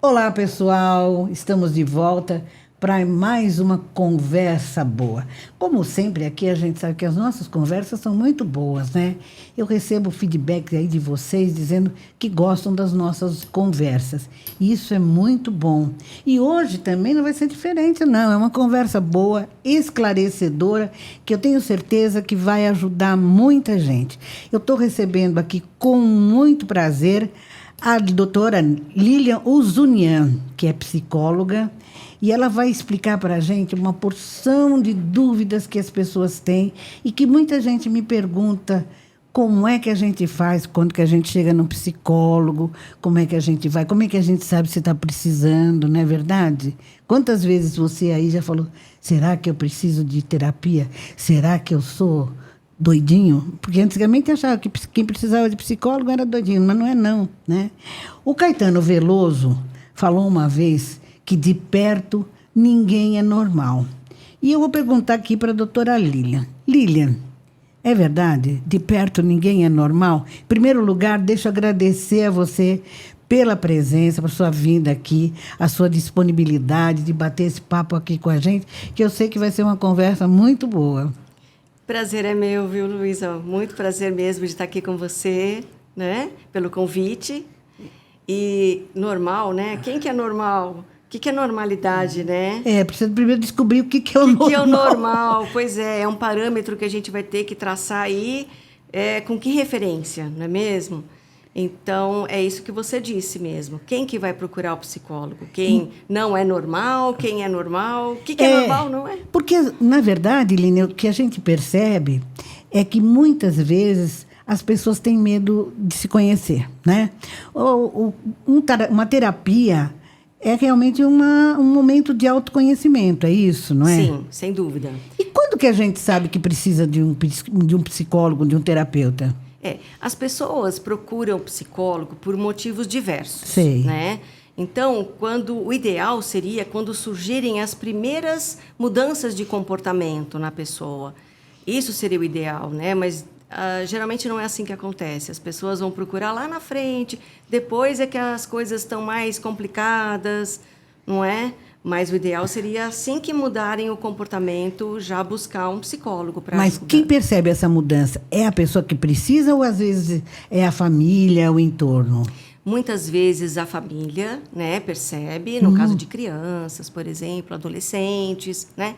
Olá, pessoal! Estamos de volta para mais uma conversa boa. Como sempre, aqui a gente sabe que as nossas conversas são muito boas, né? Eu recebo feedback aí de vocês dizendo que gostam das nossas conversas. E isso é muito bom. E hoje também não vai ser diferente, não. É uma conversa boa, esclarecedora, que eu tenho certeza que vai ajudar muita gente. Eu estou recebendo aqui com muito prazer a doutora Lilian Uzunian, que é psicóloga, e ela vai explicar para a gente uma porção de dúvidas que as pessoas têm e que muita gente me pergunta como é que a gente faz quando que a gente chega num psicólogo, como é que a gente vai, como é que a gente sabe se está precisando, não é verdade? Quantas vezes você aí já falou, será que eu preciso de terapia? Será que eu sou doidinho? Porque antigamente achava que quem precisava de psicólogo era doidinho, mas não é não, né? O Caetano Veloso falou uma vez que de perto ninguém é normal. E eu vou perguntar aqui para a doutora Lilian. Lilian, é verdade? De perto ninguém é normal? Em primeiro lugar, deixa eu agradecer a você pela presença, por sua vinda aqui, a sua disponibilidade de bater esse papo aqui com a gente, que eu sei que vai ser uma conversa muito boa. Prazer é meu, viu, Luísa? Muito prazer mesmo de estar aqui com você, né? Pelo convite. E normal, né? Quem que é normal? O que é normalidade, né? Precisa primeiro descobrir o que é o normal. O que é o normal? Pois é um parâmetro que a gente vai ter que traçar aí, com que referência, não é mesmo? Então, é isso que você disse mesmo. Quem que vai procurar o psicólogo? Quem não é normal? Quem é normal? O que é normal, não é? Porque, na verdade, Lilian, o que a gente percebe é que muitas vezes as pessoas têm medo de se conhecer, né? Uma terapia é realmente um momento de autoconhecimento, é isso, não é? Sim, sem dúvida. E quando que a gente sabe que precisa de um psicólogo, de um terapeuta? As pessoas procuram psicólogo por motivos diversos, Sei. né? Então, o ideal seria quando surgirem as primeiras mudanças de comportamento na pessoa. Isso seria o ideal, né? Mas geralmente não é assim que acontece. As pessoas vão procurar lá na frente, depois é que as coisas estão mais complicadas, não é? Mas o ideal seria, assim que mudarem o comportamento, já buscar um psicólogo para ajudar. Mas quem percebe essa mudança? É a pessoa que precisa ou, às vezes, é a família, o entorno? Muitas vezes a família, né, percebe, no caso de crianças, por exemplo, adolescentes, né?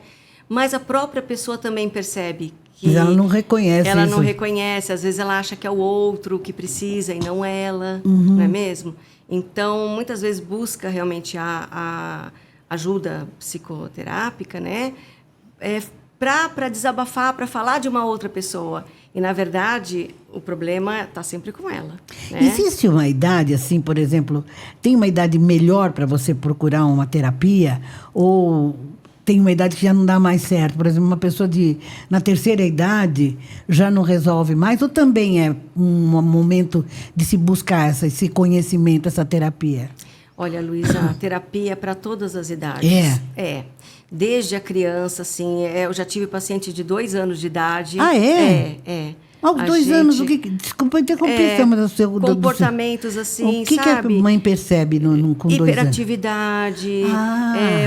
Mas a própria pessoa também percebe que... Mas ela não reconhece Ela isso. não reconhece, às vezes ela acha que é o outro que precisa e não ela, não é mesmo? Então, muitas vezes busca realmente a ajuda psicoterápica, né? Para desabafar, para falar de uma outra pessoa. E, na verdade, o problema está sempre com ela. Né? Existe uma idade, assim, por exemplo, tem uma idade melhor para você procurar uma terapia? Ou tem uma idade que já não dá mais certo? Por exemplo, uma pessoa na terceira idade já não resolve mais? Ou também é um momento de se buscar esse conhecimento, essa terapia? Olha, Luísa, a terapia é para todas as idades. Desde a criança, assim, eu já tive paciente de 2 anos de idade. Ah, é? Aos 2 anos, o que... Desculpa interromper, mas o seu... Comportamentos, assim, o que sabe? Que a mãe percebe com 2 anos? Hiperatividade,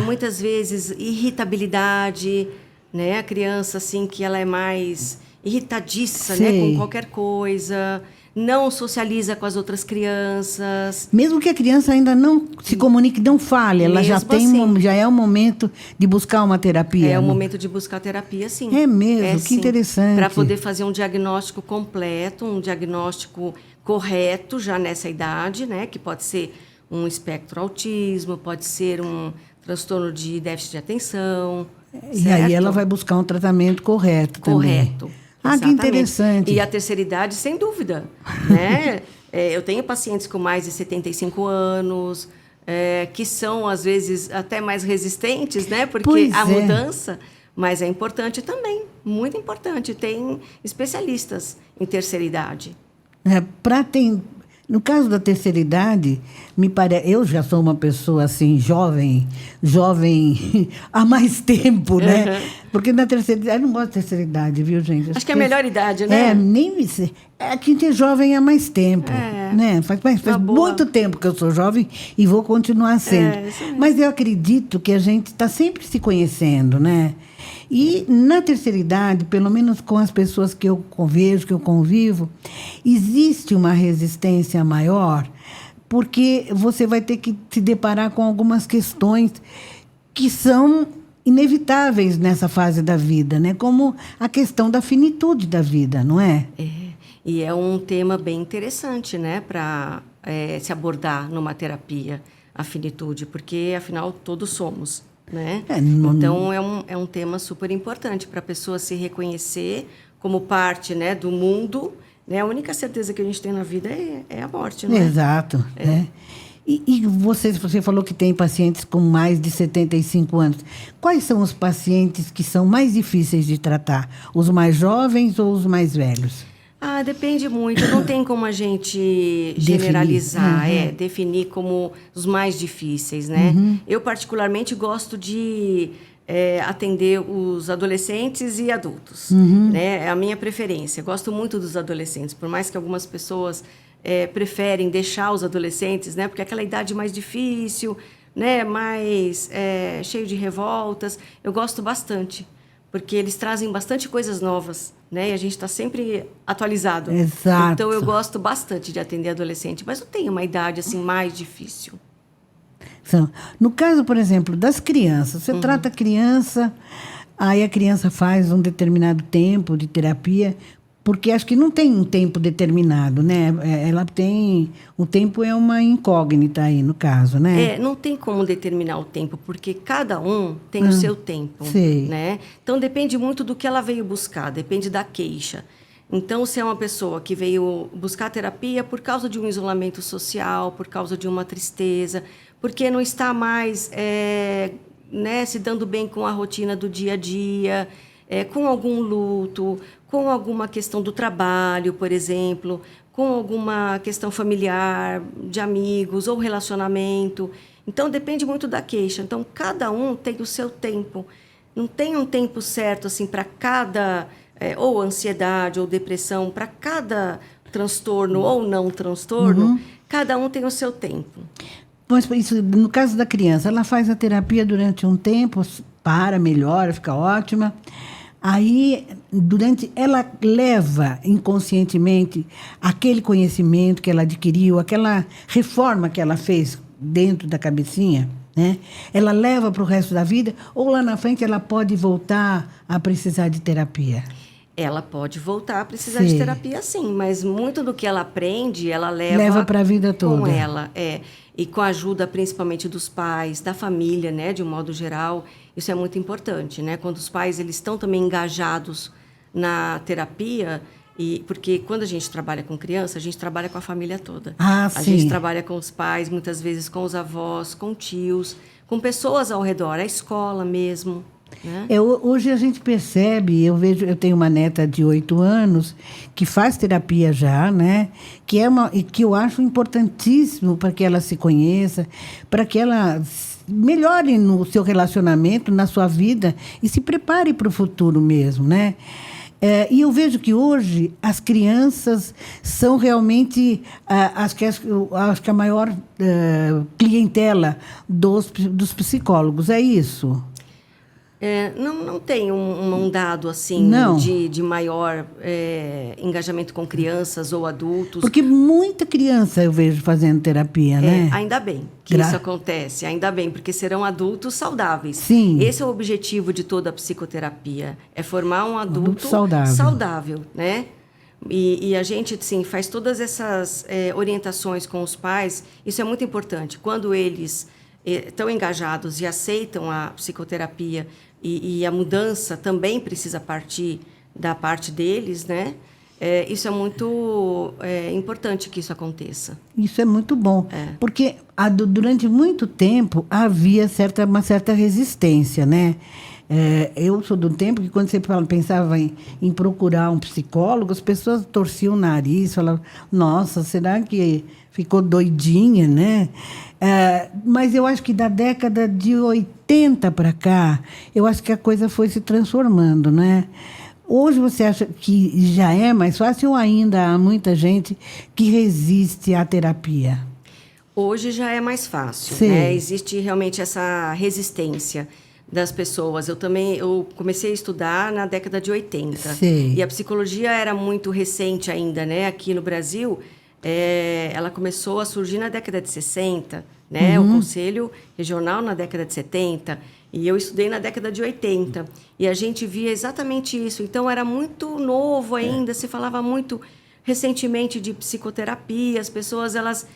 muitas vezes irritabilidade, né? A criança, assim, que ela é mais irritadiça, né? Com qualquer coisa... Não socializa com as outras crianças. Mesmo que a criança ainda não se comunique, não fale, ela já tem assim. Já é o momento de buscar uma terapia. É o momento de buscar terapia, sim. É mesmo, que interessante. Para poder fazer um diagnóstico completo, um diagnóstico correto já nessa idade, né? Que pode ser um espectro autismo, pode ser um transtorno de déficit de atenção. E aí ela vai buscar um tratamento correto também. Correto. Que interessante. E a terceira idade, sem dúvida. Né? Eu tenho pacientes com mais de 75 anos, que são, às vezes, até mais resistentes, né? Porque a mudança... Mas é importante também, muito importante. Tem especialistas em terceira idade. No caso da terceira idade, eu já sou uma pessoa assim, jovem há mais tempo, né? Porque na terceira idade, eu não gosto de terceira idade, viu, gente? Acho que é a melhor idade, né? É que ter jovem há mais tempo, né? Faz muito tempo que eu sou jovem e vou continuar sendo. Mas eu acredito que a gente está sempre se conhecendo, né? E na terceira idade, pelo menos com as pessoas que eu vejo, que eu convivo, existe uma resistência maior, porque você vai ter que se deparar com algumas questões que são inevitáveis nessa fase da vida, né? Como a questão da finitude da vida, não é? E é um tema bem interessante, né, para se abordar numa terapia, a finitude, porque, afinal, todos somos. Né? Então, é um tema super importante para a pessoa se reconhecer como parte, né, do mundo. Né? A única certeza que a gente tem na vida é a morte, não é? Exato. Né? E você falou que tem pacientes com mais de 75 anos. Quais são os pacientes que são mais difíceis de tratar? Os mais jovens ou os mais velhos? Depende muito. Não tem como a gente generalizar, definir como os mais difíceis, né? Eu, particularmente, gosto de atender os adolescentes e adultos. Né? É a minha preferência. Gosto muito dos adolescentes, por mais que algumas pessoas preferem deixar os adolescentes, né? Porque é aquela idade mais difícil, né? Mais cheio de revoltas. Eu gosto bastante, porque eles trazem bastante coisas novas, né? E a gente está sempre atualizado. Exato. Então, eu gosto bastante de atender adolescente, mas não tenho uma idade assim mais difícil. No caso, por exemplo, das crianças, você trata a criança, aí a criança faz um determinado tempo de terapia, porque acho que não tem um tempo determinado, né? Ela tem... O tempo é uma incógnita aí, no caso, né? Não tem como determinar o tempo, porque cada um tem o seu tempo, sei. Né? Então, depende muito do que ela veio buscar, depende da queixa. Então, se é uma pessoa que veio buscar terapia por causa de um isolamento social, por causa de uma tristeza, porque não está mais né, se dando bem com a rotina do dia a dia, com algum luto, com alguma questão do trabalho, por exemplo, com alguma questão familiar, de amigos ou relacionamento. Então, depende muito da queixa. Então, cada um tem o seu tempo. Não tem um tempo certo assim, para cada, ou ansiedade ou depressão, para cada transtorno ou não transtorno, cada um tem o seu tempo. Mas, isso, no caso da criança, ela faz a terapia durante um tempo, melhora, fica ótima. Aí, ela leva inconscientemente aquele conhecimento que ela adquiriu, aquela reforma que ela fez dentro da cabecinha, né? Ela leva para o resto da vida, ou lá na frente ela pode voltar a precisar de terapia? Ela pode voltar a precisar de terapia, sim, mas muito do que ela aprende, ela leva para a vida toda. Com ela, e com a ajuda principalmente dos pais, da família, né, de um modo geral. Isso é muito importante, né? Quando os pais eles estão também engajados na terapia, porque quando a gente trabalha com criança, a gente trabalha com a família toda. A gente trabalha com os pais, muitas vezes com os avós, com tios, com pessoas ao redor, a escola mesmo. Né? Hoje a gente percebe, eu tenho uma neta de 8 anos que faz terapia já, né? Que eu acho importantíssimo para que ela se conheça, para que ela melhore no seu relacionamento, na sua vida e se prepare para o futuro mesmo, né? E eu vejo que hoje as crianças são realmente acho que a maior clientela dos psicólogos, é isso? Não tem um dado assim de maior engajamento com crianças ou adultos. Porque muita criança eu vejo fazendo terapia, né? Ainda bem que isso acontece, ainda bem, porque serão adultos saudáveis. Sim. Esse é o objetivo de toda a psicoterapia, é formar um adulto saudável, né? E a gente, sim, faz todas essas orientações com os pais, isso é muito importante. Quando eles estão engajados e aceitam a psicoterapia e a mudança também precisa partir da parte deles, né? Isso é muito importante que isso aconteça. Isso é muito bom, porque durante muito tempo havia uma certa resistência, né? Eu sou do tempo que quando você pensava em procurar um psicólogo, as pessoas torciam o nariz, falavam, nossa, será que ficou doidinha, né? Mas eu acho que da década de 80 para cá, eu acho que a coisa foi se transformando, né? Hoje você acha que já é mais fácil ou ainda há muita gente que resiste à terapia? Hoje já é mais fácil, Sim. né? Existe realmente essa resistência das pessoas. Eu comecei a estudar na década de 80. Sim. E a psicologia era muito recente ainda, né? Aqui no Brasil, ela começou a surgir na década de 60, né? O Conselho Regional na década de 70. E eu estudei na década de 80. E a gente via exatamente isso. Então, era muito novo ainda. Se falava muito recentemente de psicoterapia. As pessoas, elas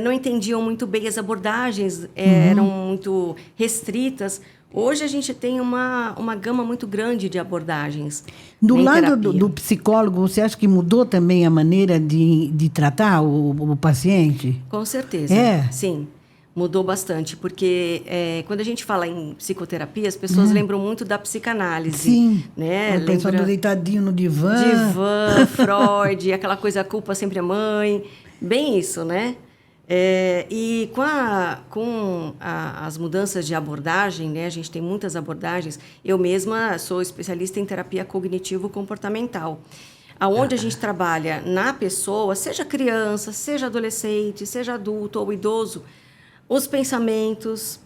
não entendiam muito bem as abordagens. Eram muito restritas. Hoje, a gente tem uma gama muito grande de abordagens. Do em lado terapia. do psicólogo, você acha que mudou também a maneira de tratar o paciente? Com certeza. É? Sim. Mudou bastante, porque quando a gente fala em psicoterapia, as pessoas lembram muito da psicanálise. Sim. Né? O pessoal deitadinho no divã. Freud, aquela coisa, a culpa sempre é mãe. Bem isso, né? E com as mudanças de abordagem, né? A gente tem muitas abordagens. Eu mesma sou especialista em terapia cognitivo-comportamental. Aonde a gente trabalha na pessoa, seja criança, seja adolescente, seja adulto ou idoso, os pensamentos,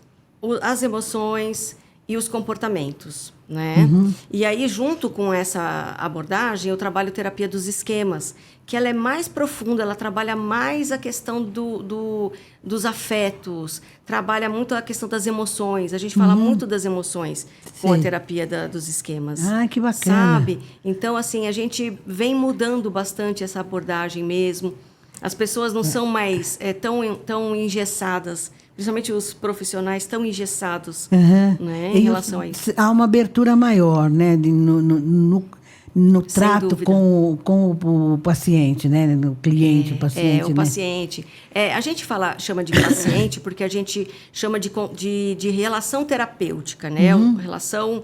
as emoções e os comportamentos, né? E aí, junto com essa abordagem, eu trabalho terapia dos esquemas, que ela é mais profunda, ela trabalha mais a questão dos afetos, trabalha muito a questão das emoções. A gente fala muito das emoções com a Sim. terapia dos esquemas. Ah, que bacana. Sabe? Então, assim, a gente vem mudando bastante essa abordagem mesmo. As pessoas não são mais tão engessadas, principalmente os profissionais tão engessados, né, em relação a isso. Há uma abertura maior, né, no trato dúvida. com o paciente, né, no cliente, o paciente, o né? paciente. A gente chama de paciente porque a gente chama de relação terapêutica, né? Relação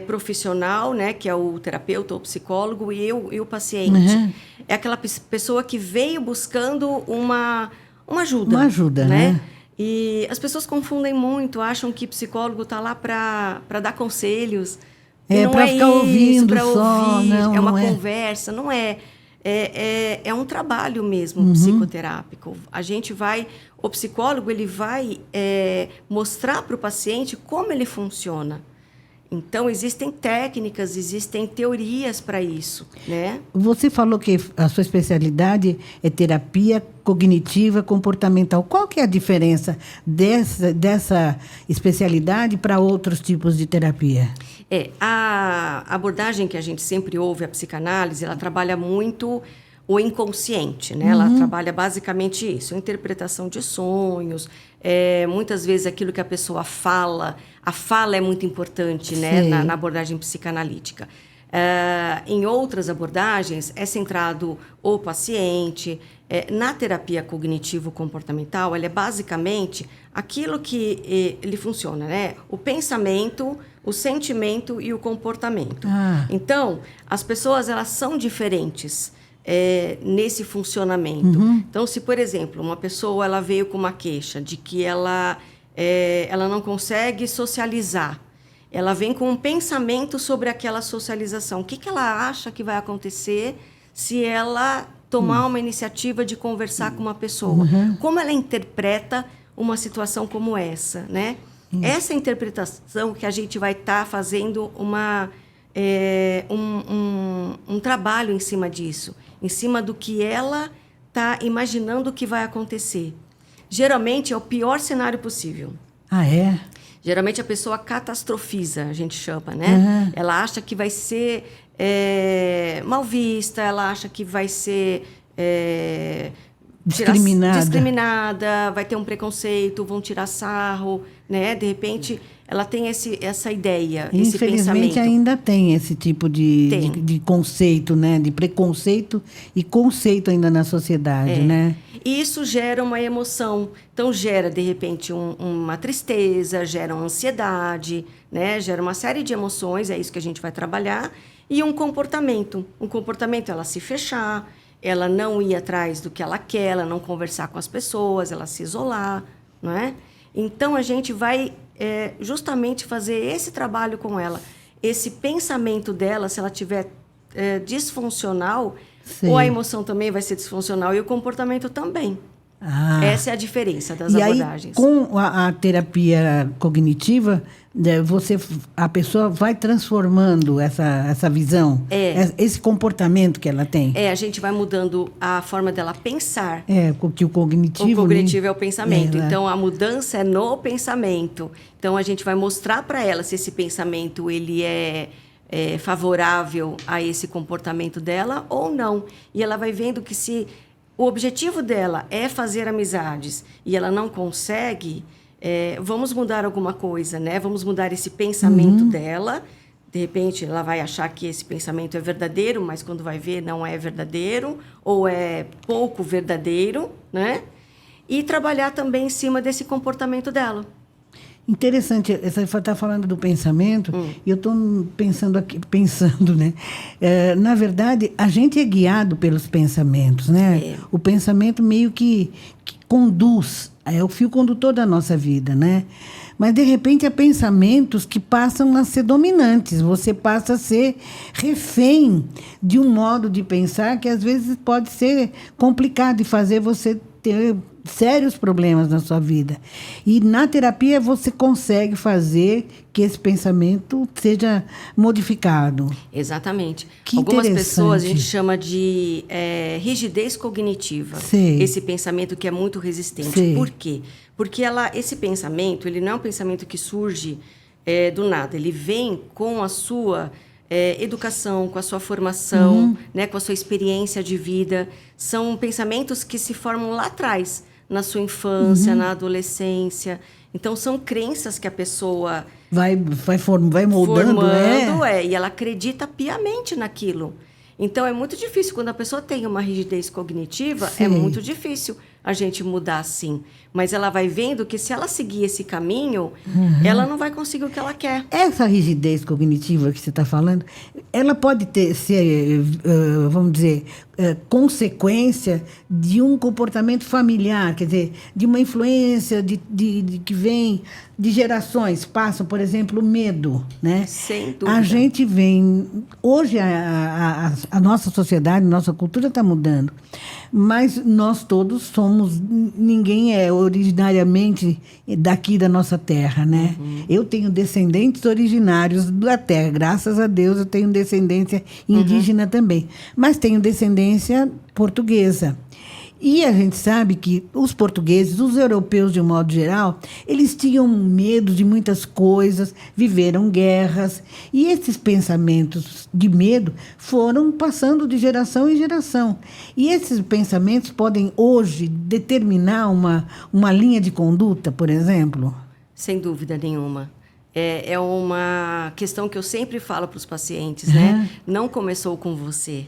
profissional, né? Que é o terapeuta ou psicólogo e o paciente. É aquela pessoa que veio buscando uma ajuda. Uma ajuda, né? E as pessoas confundem muito, acham que psicólogo está lá para dar conselhos. Para ficar ouvindo para só, ouvir, não, é uma não é. conversa, não é. É um trabalho mesmo psicoterápico. O psicólogo ele vai mostrar para o paciente como ele funciona. Então, existem técnicas, existem teorias para isso, né? Você falou que a sua especialidade é terapia cognitiva comportamental. Qual que é a diferença dessa especialidade para outros tipos de terapia? A abordagem que a gente sempre ouve, a psicanálise, ela trabalha muito o inconsciente, né? Ela trabalha basicamente isso, a interpretação de sonhos, muitas vezes aquilo que a pessoa fala, a fala é muito importante, né? Na abordagem psicanalítica. Em outras abordagens, é centrado o paciente. Na terapia cognitivo-comportamental, ela é basicamente aquilo que ele funciona, né? O pensamento, o sentimento e o comportamento. Então, as pessoas elas são diferentes nesse funcionamento. Então, se, por exemplo, uma pessoa ela veio com uma queixa de que ela não consegue socializar, ela vem com um pensamento sobre aquela socialização. O que ela acha que vai acontecer se ela tomar uma iniciativa de conversar com uma pessoa? Como ela interpreta uma situação como essa, né? Essa interpretação que a gente vai estar fazendo um trabalho em cima disso, em cima do que ela está imaginando que vai acontecer. Geralmente é o pior cenário possível. Ah, é? Geralmente a pessoa catastrofiza, a gente chama, né? Ela acha que vai ser mal vista, ela acha que vai ser discriminada, vai ter um preconceito, vão tirar sarro, né? De repente, ela tem essa ideia, esse Infelizmente pensamento. ainda tem esse tipo de conceito, né? De preconceito e conceito ainda na sociedade, né? E isso gera uma emoção. Então, gera, de repente, uma tristeza, gera uma ansiedade, né? Gera uma série de emoções, é isso que a gente vai trabalhar. E um comportamento. Um comportamento, ela se fechar, ela não ir atrás do que ela quer, ela não conversar com as pessoas, ela se isolar, não é? Então, a gente vai justamente fazer esse trabalho com ela. Esse pensamento dela, se ela tiver disfuncional, Sim. ou a emoção também vai ser disfuncional e o comportamento também. Ah. Essa é a diferença das E abordagens. aí, com a terapia cognitiva, né, a pessoa vai transformando essa visão, esse comportamento que ela tem. A gente vai mudando a forma dela pensar. Porque o cognitivo... O cognitivo é o pensamento. Ela... Então, a mudança é no pensamento. Então, a gente vai mostrar para ela se esse pensamento ele é favorável a esse comportamento dela ou não. E ela vai vendo que se o objetivo dela é fazer amizades e ela não consegue, vamos mudar alguma coisa, né? Vamos mudar esse pensamento dela. De repente, ela vai achar que esse pensamento é verdadeiro, mas quando vai ver, não é verdadeiro ou é pouco verdadeiro, né? E trabalhar também em cima desse comportamento dela. Interessante, você está falando do pensamento, e eu estou pensando, né? Na verdade, a gente é guiado pelos pensamentos, né? O pensamento meio que conduz, é o fio condutor da nossa vida, né? Mas, de repente, há pensamentos que passam a ser dominantes. Você passa a ser refém de um modo de pensar que, às vezes, pode ser complicado e fazer você ter sérios problemas na sua vida. E na terapia você consegue fazer que esse pensamento seja modificado. Exatamente. Que Algumas pessoas a gente interessante. chama de rigidez cognitiva. Sei. Esse pensamento que é muito resistente. Sei. Por quê? Porque esse pensamento, ele não é um pensamento que surge do nada. Ele vem com a sua educação, com a sua formação, né, com a sua experiência de vida. São pensamentos que se formam lá atrás, na sua infância, na adolescência. Então, são crenças que a pessoa vai moldando, e ela acredita piamente naquilo. Então, é muito difícil. Quando a pessoa tem uma rigidez cognitiva, Sim. é muito difícil a gente mudar assim. Mas ela vai vendo que se ela seguir esse caminho, ela não vai conseguir o que ela quer. Essa rigidez cognitiva que você está falando, ela pode ser, vamos dizer, consequência de um comportamento familiar, quer dizer, de uma influência que vem de gerações. Passam, por exemplo, o medo, né? Sem dúvida. A gente vem... Hoje, a nossa sociedade, nossa cultura está mudando, mas nós todos somos... Ninguém é originariamente daqui da nossa terra, né? Eu tenho descendentes originários da terra. Graças a Deus, eu tenho descendência indígena também. Mas tenho descendência portuguesa. E a gente sabe que os portugueses, os europeus de um modo geral, eles tinham medo de muitas coisas, viveram guerras, e esses pensamentos de medo foram passando de geração em geração. E esses pensamentos podem hoje determinar uma linha de conduta, por exemplo? Sem dúvida nenhuma. É uma questão que eu sempre falo para os pacientes, né? Não começou com você.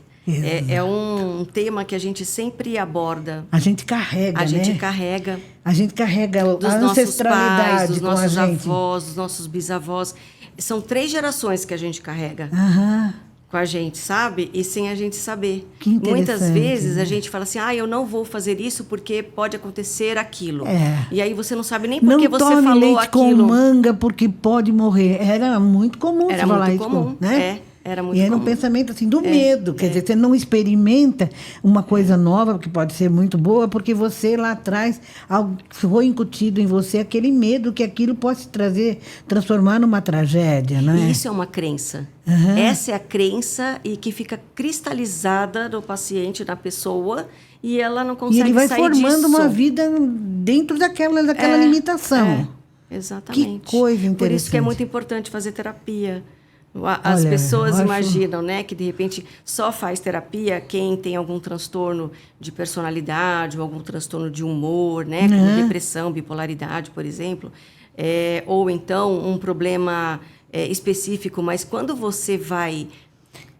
É um tema que a gente sempre aborda. A gente carrega, A gente né? carrega. A gente carrega Dos a nossos ancestralidade pais, dos com a nossos gente. avós, dos nossos bisavós. São 3 gerações que a gente carrega com a gente, sabe? E sem a gente saber. Que interessante, muitas vezes né? a gente fala assim, eu não vou fazer isso porque pode acontecer aquilo. E aí você não sabe nem por Não que você tome falou leite aquilo. com manga porque pode morrer. Era muito comum Era você falar muito isso, comum, né? Era muito E era um comum. pensamento assim do medo, quer dizer, você não experimenta uma coisa nova que pode ser muito boa porque você lá atrás foi incutido em você aquele medo que aquilo pode se transformar numa tragédia, né? E isso é uma crença. Essa é a crença e que fica cristalizada no paciente, na pessoa, e ela não consegue E ele vai sair formando disso. uma vida dentro daquela limitação. Exatamente. Que coisa interessante. Por isso que é muito importante fazer terapia. As Olha, pessoas eu acho- imaginam, né, que de repente só faz terapia quem tem algum transtorno de personalidade ou algum transtorno de humor, né, como depressão, bipolaridade, por exemplo. ou então um problema específico, mas quando você vai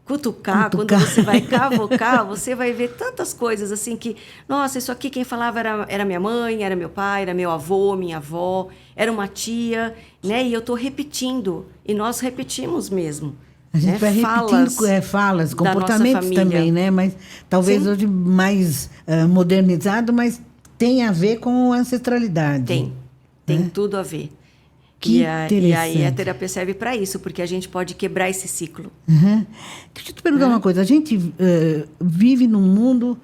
cutucar, quando você vai cavocar, você vai ver tantas coisas assim que, nossa, isso aqui quem falava era minha mãe, era meu pai, era meu avô, minha avó, era uma tia, né? E eu estou repetindo, e nós repetimos mesmo. A gente vai repetindo falas, comportamentos também, né? Mas talvez Sim. hoje mais modernizado, mas tem a ver com ancestralidade. Tem tudo a ver. Que e aí a terapia serve para isso, porque a gente pode quebrar esse ciclo. Deixa eu te perguntar uma coisa. A gente vive num mundo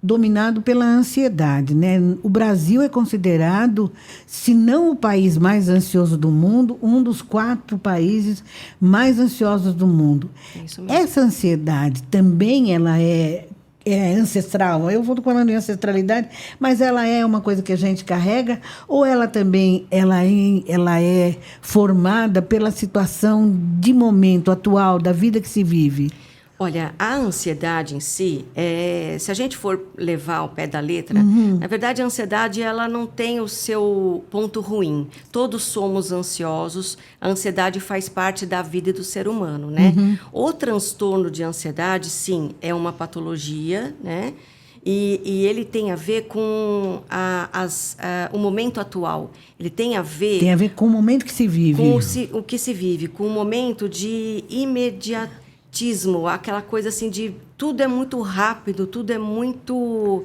dominado pela ansiedade, né? O Brasil é considerado, se não o país mais ansioso do mundo, um dos 4 países mais ansiosos do mundo. É isso mesmo. Essa ansiedade também ela é ancestral. Eu vou falando em ancestralidade, mas ela é uma coisa que a gente carrega ou ela também ela é formada pela situação de momento atual da vida que se vive? Olha, a ansiedade em si, se a gente for levar ao pé da letra, na verdade a ansiedade ela não tem o seu ponto ruim. Todos somos ansiosos, a ansiedade faz parte da vida do ser humano, né? O transtorno de ansiedade, sim, é uma patologia, né? E ele tem a ver com o momento atual. Ele tem a ver... Tem a ver com o momento que se vive. Com o que se vive, com o momento de imediatismo, aquela coisa assim de tudo é muito rápido, tudo é muito...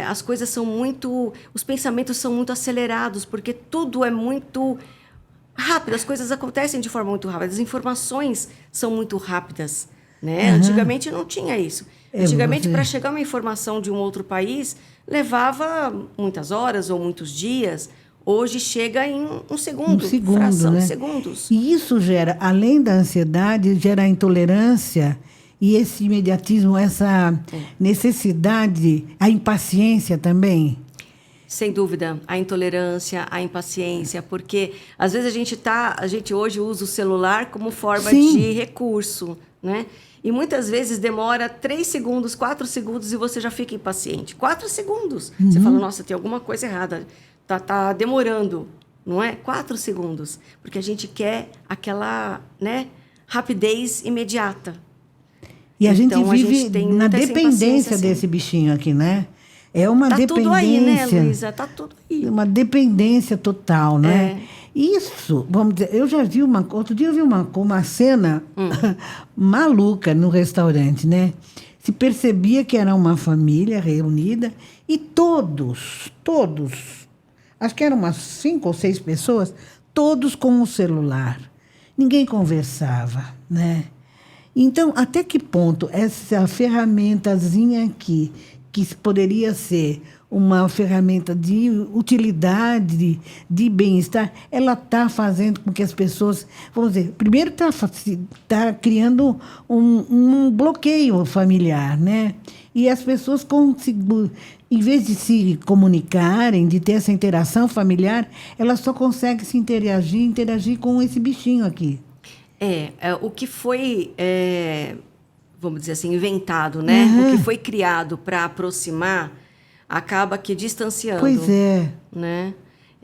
as coisas são muito... Os pensamentos são muito acelerados, porque tudo é muito rápido, as coisas acontecem de forma muito rápida, as informações são muito rápidas, né? Antigamente não tinha isso. Antigamente, para chegar uma informação de um outro país, levava muitas horas ou muitos dias. Hoje chega em um segundo, fração de segundos. E isso gera, além da ansiedade, gera a intolerância e esse imediatismo, essa necessidade, a impaciência também. Sem dúvida, a intolerância, a impaciência, porque às vezes a gente hoje usa o celular como forma de recurso, né? E muitas vezes demora 3 segundos, 4 segundos e você já fica impaciente. 4 segundos. Você fala, nossa, tem alguma coisa errada. Tá demorando, não é? 4 segundos. Porque a gente quer aquela, né, rapidez imediata. E a gente então, vive na dependência desse bichinho aqui, né? É uma dependência. Tá tudo aí, né, Luísa? Tá tudo aí. Uma dependência total, né? Isso, vamos dizer, eu já vi outro dia eu vi uma cena maluca no restaurante, né? Se percebia que era uma família reunida e todos, acho que eram umas 5 ou 6 pessoas, todos com o celular. Ninguém conversava, né? Então, até que ponto essa ferramentazinha aqui, que poderia ser uma ferramenta de utilidade, de bem-estar, ela está fazendo com que as pessoas, vamos dizer, primeiro está criando um bloqueio familiar, né? E as pessoas em vez de se comunicarem, de ter essa interação familiar, elas só conseguem se interagir com esse bichinho aqui. O que foi, vamos dizer assim, inventado, né? O que foi criado para aproximar, acaba que distanciando. Pois é. Né?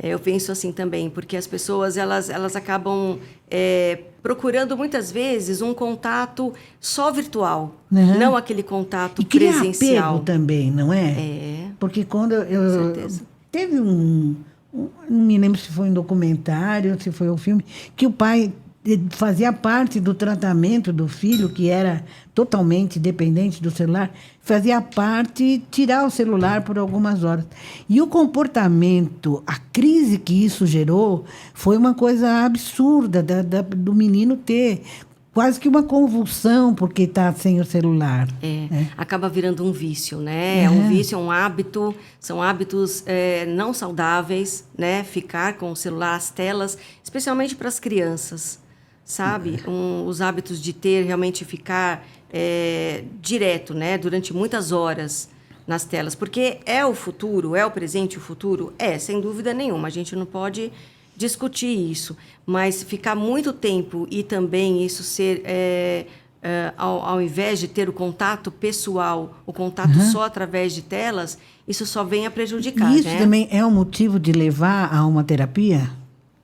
Eu penso assim também, porque as pessoas elas acabam procurando muitas vezes um contato só virtual, não aquele contato presencial. E cria apego também, não é? Porque quando eu teve não me lembro se foi um documentário, se foi um filme, que o pai fazia parte do tratamento do filho, que era totalmente dependente do celular, fazia parte tirar o celular por algumas horas. E o comportamento, a crise que isso gerou, foi uma coisa absurda do menino ter quase que uma convulsão porque está sem o celular. Acaba virando um vício, né? É um vício, é um hábito, são hábitos não saudáveis, né? Ficar com o celular, as telas, especialmente para as crianças. Sabe? Os hábitos de realmente ficar direto, né? Durante muitas horas nas telas. Porque é o futuro, é o presente, o futuro? Sem dúvida nenhuma. A gente não pode discutir isso. Mas ficar muito tempo e também isso ser ao invés de ter o contato pessoal, o contato só através de telas, isso só vem a prejudicar, E isso né? também é um motivo de levar a uma terapia?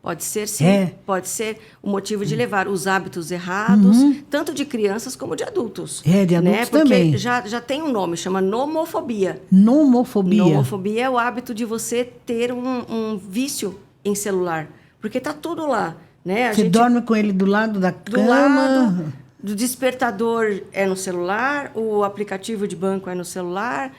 Pode ser, sim. É. Pode ser o motivo de levar os hábitos errados, tanto de crianças como de adultos. É, de adultos né? Porque também. já tem um nome, chama nomofobia. Nomofobia. Nomofobia é o hábito de você ter um vício em celular. Porque tá tudo lá, né? Você dorme com ele do lado da do cama? lado, do despertador é no celular, o aplicativo de banco é no celular,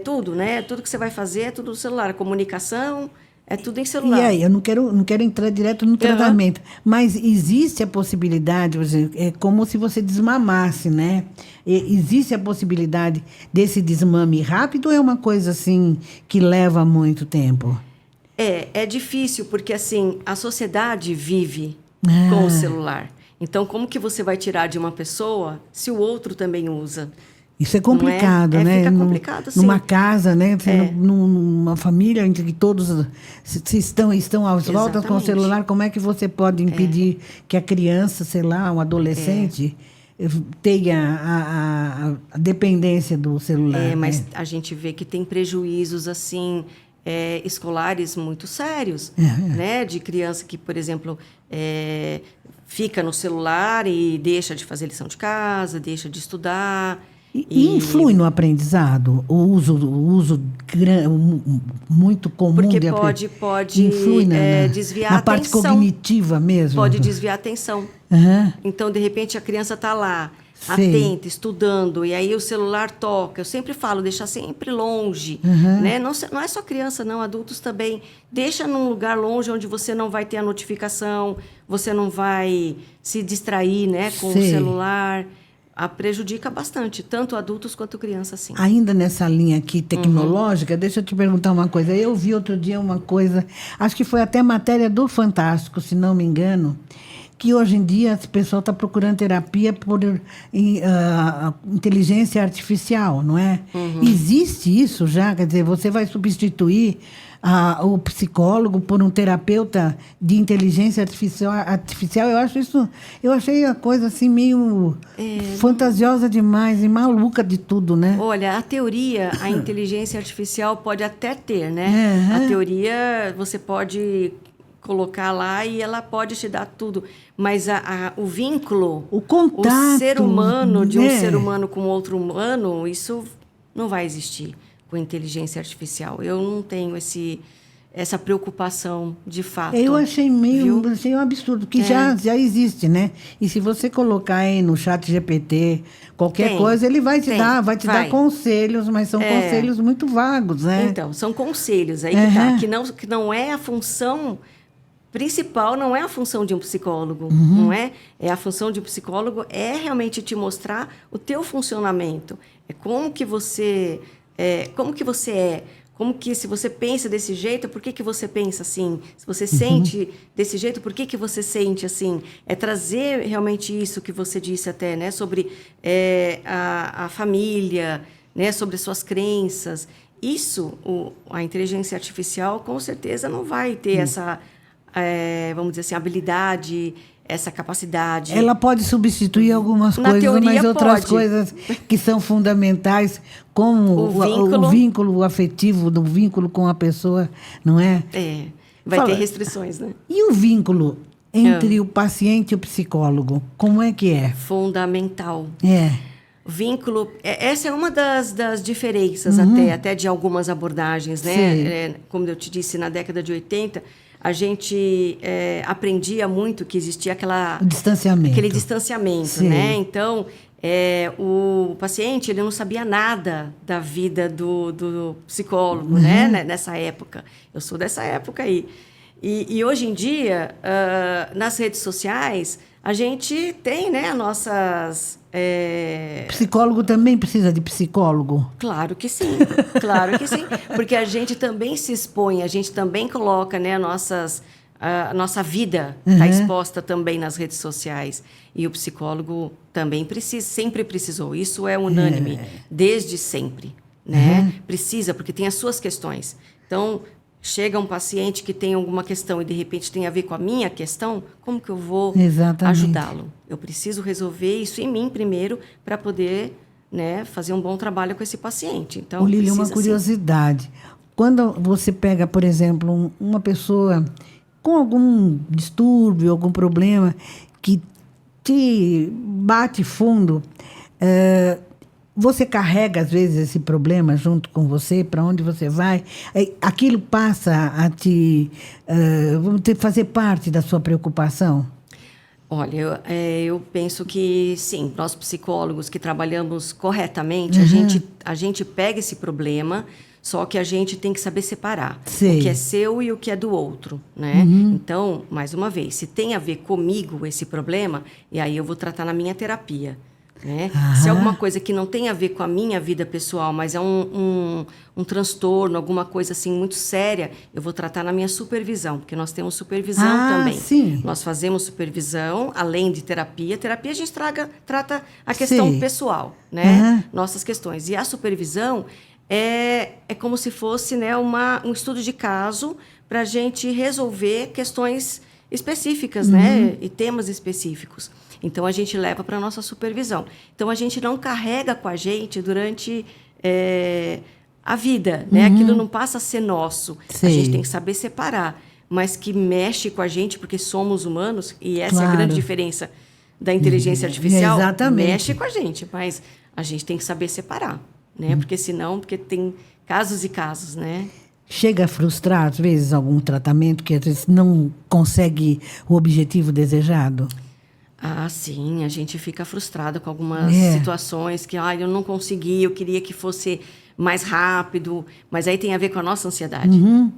tudo, né? Tudo que você vai fazer é tudo no celular. A comunicação é tudo em celular. E aí, eu não quero entrar direto no tratamento, mas existe a possibilidade, por exemplo, é como se você desmamasse, né? Existe a possibilidade desse desmame rápido ou é uma coisa assim que leva muito tempo? É difícil, porque assim, a sociedade vive Ah. com o celular. Então, como que você vai tirar de uma pessoa se o outro também usa? Isso é complicado, Não é? né? Fica complicado, sim. Numa casa, né? Numa família em que todos se estão às voltas com o Exatamente. celular, como é que você pode impedir que a criança, sei lá, um adolescente, tenha a dependência do celular? Mas né? a gente vê que tem prejuízos, assim, escolares muito sérios, né? De criança que, por exemplo, fica no celular e deixa de fazer lição de casa, deixa de estudar. E influi no aprendizado? O uso muito comum Porque de pode influi desviar na a parte atenção. cognitiva mesmo? Pode desviar a atenção. Aham. Então, de repente, a criança está lá, Sei. atenta, estudando, e aí o celular toca. Eu sempre falo, deixar sempre longe. Né? Não é só criança, não, adultos também. Deixa num lugar longe onde você não vai ter a notificação, você não vai se distrair, né, com Sei. o celular. Prejudica bastante, tanto adultos quanto crianças, sim. Ainda nessa linha aqui tecnológica, deixa eu te perguntar uma coisa. Eu vi outro dia uma coisa, acho que foi até matéria do Fantástico, se não me engano, que hoje em dia o pessoal está procurando terapia por inteligência artificial, não é? Existe isso já? Quer dizer, você vai substituir o psicólogo por um terapeuta de inteligência artificial? Eu achei a coisa assim meio fantasiosa demais e maluca de tudo, né? Olha, a teoria, a inteligência artificial pode até ter, né? A teoria você pode colocar lá e ela pode te dar tudo, mas o vínculo, O contato, o ser humano de um né? ser humano com outro humano, isso não vai existir com inteligência artificial. Eu não tenho essa preocupação de fato. Eu achei achei um absurdo, que já existe, né? E se você colocar aí no chat GPT, qualquer coisa, ele vai te dar conselhos, mas são conselhos muito vagos, né? Então, são conselhos aí que não é a função principal, não é a função de um psicólogo, não é? A função de um psicólogo é realmente te mostrar o teu funcionamento. Como que você é, como que se você pensa desse jeito, por que você pensa assim? Se você sente desse jeito, por que você sente assim? É trazer realmente isso que você disse até, né? Sobre a família, né? Sobre suas crenças. Isso, a inteligência artificial, com certeza, não vai ter essa, vamos dizer assim, habilidade, essa capacidade. Ela pode substituir algumas Na coisas, teoria, mas outras pode. coisas que são fundamentais, como o vínculo afetivo, do vínculo com a pessoa, não é? Vai ter restrições, né? E o vínculo entre o paciente e o psicólogo, como é que é? Fundamental. O vínculo, essa é uma das diferenças até de algumas abordagens, né? Como eu te disse, na década de 80, a gente aprendia muito que existia aquele distanciamento, né? Então, o paciente ele não sabia nada da vida do psicólogo, né? Nessa época. Eu sou dessa época aí. E hoje em dia, nas redes sociais, a gente tem, né, as nossas... Psicólogo também precisa de psicólogo? Claro que sim, porque a gente também se expõe, a gente também coloca, né, a nossa vida está exposta também nas redes sociais. E o psicólogo também sempre precisou, isso é unânime, desde sempre, né? Precisa, porque tem as suas questões. Então, chega um paciente que tem alguma questão e de repente tem a ver com a minha questão, como que eu vou Exatamente. ajudá-lo? Eu preciso resolver isso em mim primeiro para poder, né, fazer um bom trabalho com esse paciente. Então, Ô, Lília, uma precisa, curiosidade. Quando você pega, por exemplo, uma pessoa com algum distúrbio, algum problema que te bate fundo, você carrega, às vezes, esse problema junto com você, para onde você vai, aquilo passa a fazer parte da sua preocupação? Olha, eu penso que sim, nós psicólogos que trabalhamos corretamente, a gente pega esse problema, só que a gente tem que saber separar Sei. o que é seu e o que é do outro, né? Então, mais uma vez, se tem a ver comigo esse problema, e aí eu vou tratar na minha terapia. Né? Se é alguma coisa que não tem a ver com a minha vida pessoal, mas é um transtorno, alguma coisa assim muito séria, eu vou tratar na minha supervisão, porque nós temos supervisão também. Sim. Nós fazemos supervisão, além de terapia. Terapia a gente trata a questão pessoal, né? Nossas questões. E a supervisão é como se fosse, né, um estudo de caso para a gente resolver questões específicas, né? E temas específicos. Então, a gente leva para a nossa supervisão. Então, a gente não carrega com a gente durante a vida, né? Aquilo não passa a ser nosso. Sei. A gente tem que saber separar. Mas que mexe com a gente, porque somos humanos, e essa é a Claro. grande diferença da inteligência artificial. Exatamente. Mexe com a gente, mas a gente tem que saber separar, né? Porque senão, porque tem casos e casos, né? Chega a frustrar, às vezes, algum tratamento que às vezes não consegue o objetivo desejado? Ah, sim, a gente fica frustrado com algumas situações que, eu não consegui, eu queria que fosse mais rápido, mas aí tem a ver com a nossa ansiedade. Né?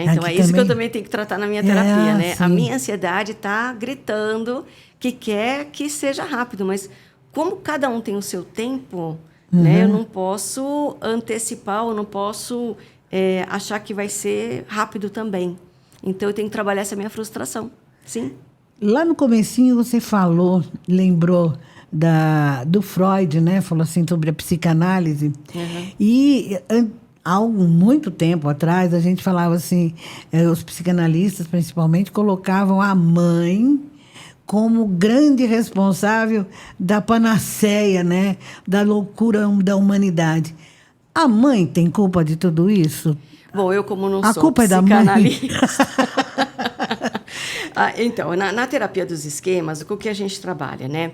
Então, Aqui é isso que eu também. também tenho que tratar na minha terapia, né? sim. A minha ansiedade está gritando que quer que seja rápido, mas como cada um tem o seu tempo, né? Eu não posso antecipar, eu não posso achar que vai ser rápido também. Então, eu tenho que trabalhar essa minha frustração, sim. Lá no comecinho você lembrou do Freud, né? Falou assim sobre a psicanálise. E há muito tempo atrás a gente falava assim, os psicanalistas principalmente colocavam a mãe como grande responsável da panaceia, né? Da loucura da humanidade. A mãe tem culpa de tudo isso? Bom, eu como não A sou culpa é da mãe? psicanalista... Então, na terapia dos esquemas, o que a gente trabalha, né?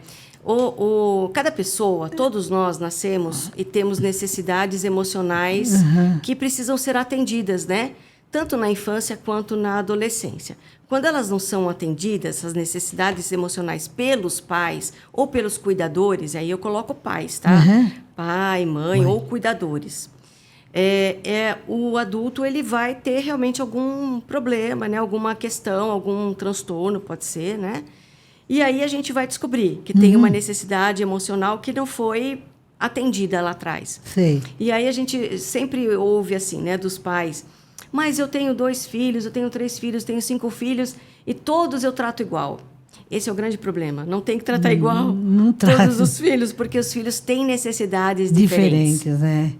Cada pessoa, todos nós nascemos e temos necessidades emocionais que precisam ser atendidas, né? Tanto na infância quanto na adolescência. Quando elas não são atendidas, essas necessidades emocionais pelos pais ou pelos cuidadores, aí eu coloco pais, tá? Pai, mãe ou cuidadores. O adulto ele vai ter realmente algum problema, né? Alguma questão, algum transtorno, pode ser, né? E aí a gente vai descobrir que tem uma necessidade emocional que não foi atendida lá atrás. Sei. E aí a gente sempre ouve assim, né, dos pais, mas eu tenho 2 filhos, eu tenho 3 filhos, tenho 5 filhos e todos eu trato igual. Esse é o grande problema. Não tem que tratar igual todos os filhos, porque os filhos têm necessidades diferentes. né?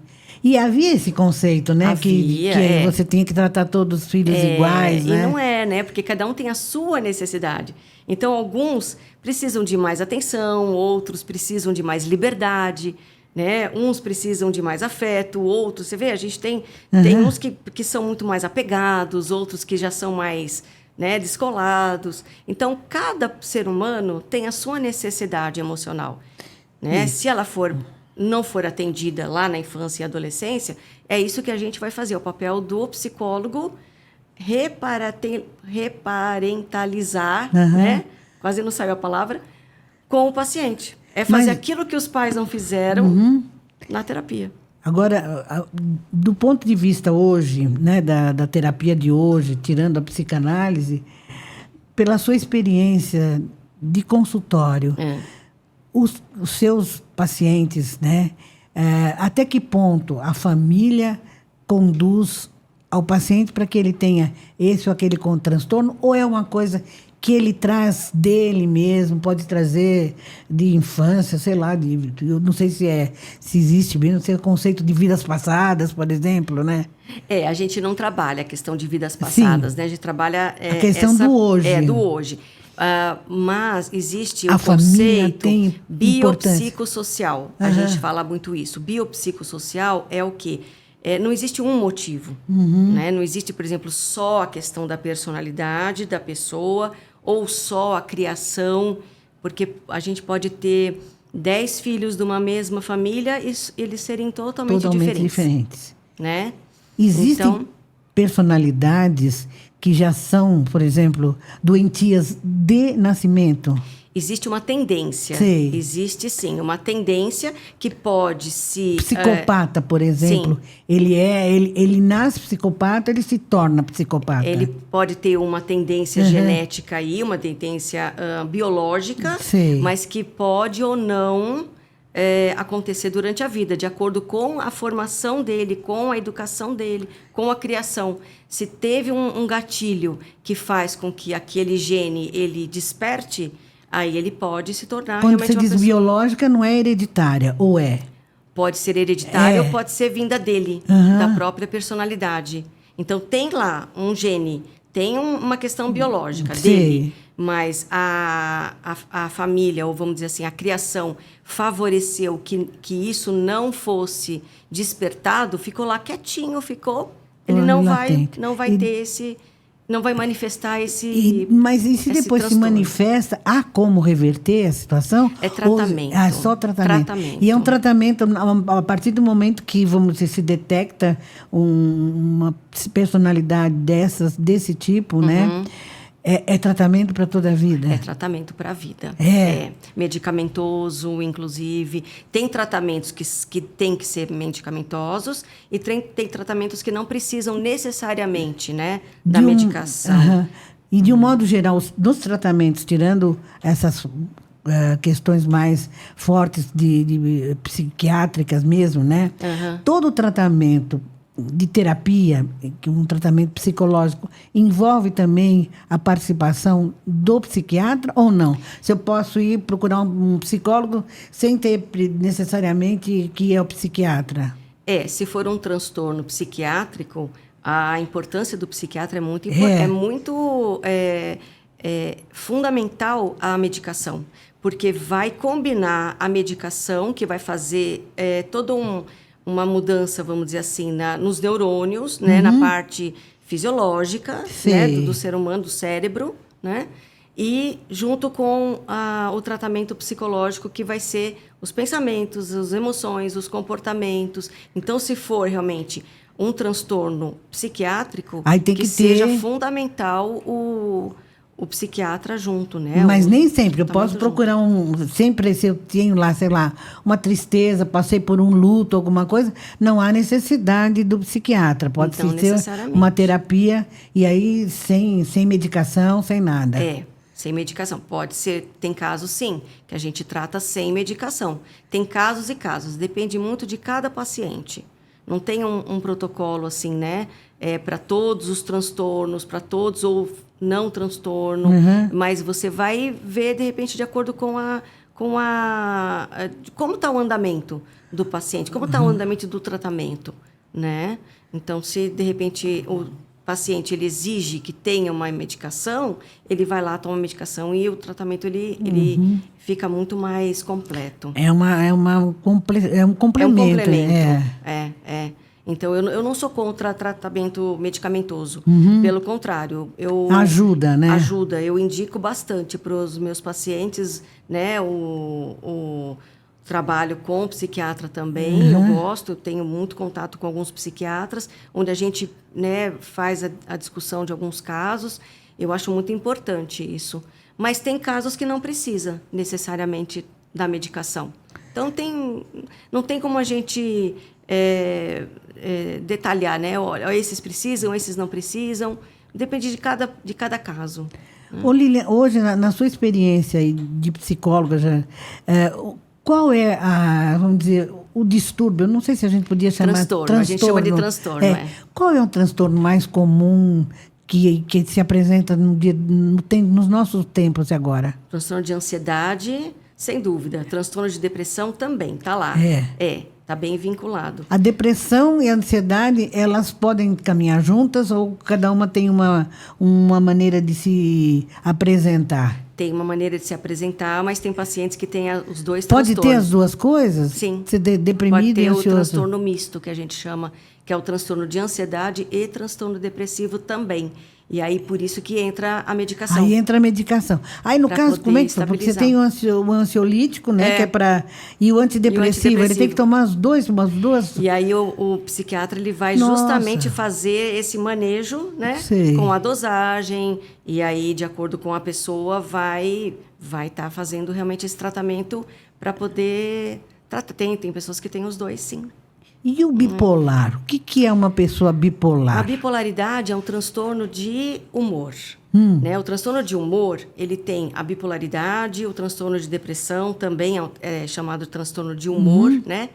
E havia esse conceito, né? Que você tinha que tratar todos os filhos iguais, né? E não é, né? Porque cada um tem a sua necessidade. Então, alguns precisam de mais atenção, outros precisam de mais liberdade, né? Uns precisam de mais afeto, outros... Você vê, a gente tem uns que são muito mais apegados, outros que já são mais, né, descolados. Então, cada ser humano tem a sua necessidade emocional, né? Se ela não for atendida lá na infância e adolescência, é isso que a gente vai fazer. O papel do psicólogo reparentalizar, né? Quase não saiu a palavra, com o paciente. É fazer aquilo que os pais não fizeram na terapia. Agora, do ponto de vista hoje, né, da terapia de hoje, tirando a psicanálise, pela sua experiência de consultório, os seus pacientes, né? Até que ponto a família conduz ao paciente para que ele tenha esse ou aquele transtorno, ou é uma coisa que ele traz dele mesmo, pode trazer de infância, sei lá, eu não sei se existe mesmo, se é o conceito de vidas passadas, por exemplo, né? A gente não trabalha a questão de vidas passadas, Sim. né? A gente trabalha A questão do hoje. do hoje. Mas existe A o família conceito tem biopsicossocial. A Aham. gente fala muito isso. Biopsicossocial é o quê? Não existe um motivo. Né? Não existe, por exemplo, só a questão da personalidade da pessoa ou só a criação, porque a gente pode ter 10 filhos de uma mesma família e eles serem totalmente diferentes. Né? Existem Então, personalidades que já são, por exemplo, doentias de nascimento. existe uma tendência. Sei. Existe, sim, uma tendência que pode se... Psicopata, por exemplo, ele nasce psicopata, ele se torna psicopata. Ele pode ter uma tendência genética aí, uma tendência biológica, Sei. mas que pode ou não acontecer durante a vida, de acordo com a formação dele, com a educação dele, com a criação. Se teve um gatilho que faz com que aquele gene ele desperte, aí ele pode se tornar Quando realmente você uma diz pessoa... biológica, não é hereditária, ou é? Pode ser hereditária ou pode ser vinda dele, da própria personalidade. Então, tem lá um gene, tem uma questão biológica Sei. dele, mas a família, ou vamos dizer assim, a criação, favoreceu que isso não fosse despertado, ficou lá quietinho, ele não latente. vai ter esse... Não vai manifestar Mas e se esse depois se transtorno. manifesta, há como reverter a situação? É tratamento. É só tratamento. E é um tratamento a partir do momento que, vamos dizer, se detecta uma personalidade desse tipo, né? É tratamento para toda a vida? É tratamento para a vida. É. Medicamentoso, inclusive. Tem tratamentos que têm que ser medicamentosos e tem tratamentos que não precisam necessariamente, né, da medicação. E, de um modo geral, nos tratamentos, tirando essas questões mais fortes de psiquiátricas mesmo, né? Todo o tratamento de terapia, um tratamento psicológico, envolve também a participação do psiquiatra ou não? Se eu posso ir procurar um psicólogo sem ter necessariamente que é o psiquiatra? Se for um transtorno psiquiátrico, a importância do psiquiatra é muito fundamental a medicação, porque vai combinar a medicação que vai fazer todo uma mudança, vamos dizer assim, nos neurônios, né, na parte fisiológica, né, do ser humano, do cérebro, né, e junto com o tratamento psicológico, que vai ser os pensamentos, as emoções, os comportamentos. Então, se for realmente um transtorno psiquiátrico, aí tem que seja fundamental o psiquiatra junto, né? Mas nem sempre. Eu posso procurar sempre, se eu tenho lá, sei lá, uma tristeza, passei por um luto, alguma coisa, não há necessidade do psiquiatra. Pode ser uma terapia e aí sem medicação, sem nada. Sem medicação. Pode ser, tem casos sim, que a gente trata sem medicação. Tem casos e casos, depende muito de cada paciente. Não tem um protocolo assim, né? Para todos os transtornos, para todos ou não transtorno, mas você vai ver, de repente, de acordo com como está o andamento do paciente, como está o andamento do tratamento, né? Então, se, de repente, o paciente ele exige que tenha uma medicação, ele vai lá, toma a medicação e o tratamento ele fica muito mais completo. É um complemento. É um complemento. Então, eu não sou contra tratamento medicamentoso. Pelo contrário, ajuda, né? Ajuda. Eu indico bastante para os meus pacientes, né? O trabalho com o psiquiatra também. Eu gosto, eu tenho muito contato com alguns psiquiatras, onde a gente, né, faz a discussão de alguns casos. Eu acho muito importante isso. Mas tem casos que não precisa necessariamente da medicação. Então, não tem como a gente detalhar, né? Olha, esses precisam, esses não precisam. Depende de cada caso. Ô, Lilian, hoje, na sua experiência de psicóloga, qual é vamos dizer, o distúrbio? Eu não sei se a gente podia chamar transtorno. A gente chama de transtorno, Qual é o transtorno mais comum que se apresenta nos nossos tempos agora? Transtorno de ansiedade, sem dúvida. Transtorno de depressão também, tá lá. Tá bem vinculado. A depressão e a ansiedade, elas podem caminhar juntas ou cada uma tem uma maneira de se apresentar? Tem uma maneira de se apresentar, mas tem pacientes que têm os dois Pode transtornos. ter as duas coisas? Sim. Ser deprimido Pode ter e ansioso? o transtorno misto, que a gente chama, que é o transtorno de ansiedade e transtorno depressivo também. E aí, por isso que entra a medicação. Aí entra a medicação. Aí, no Pra caso, como é que poder foi? Porque você tem o ansiolítico, né? Que é para... E o antidepressivo, ele tem que tomar umas duas... E aí, o psiquiatra, ele vai Nossa. justamente fazer esse manejo, né? Sei. Com a dosagem. E aí, de acordo com a pessoa, vai estar fazendo realmente esse tratamento para poder... Tem pessoas que têm os dois, sim. E o bipolar? O que é uma pessoa bipolar? A bipolaridade é um transtorno de humor. Né? O transtorno de humor, ele tem a bipolaridade, o transtorno de depressão também é chamado transtorno de humor, né?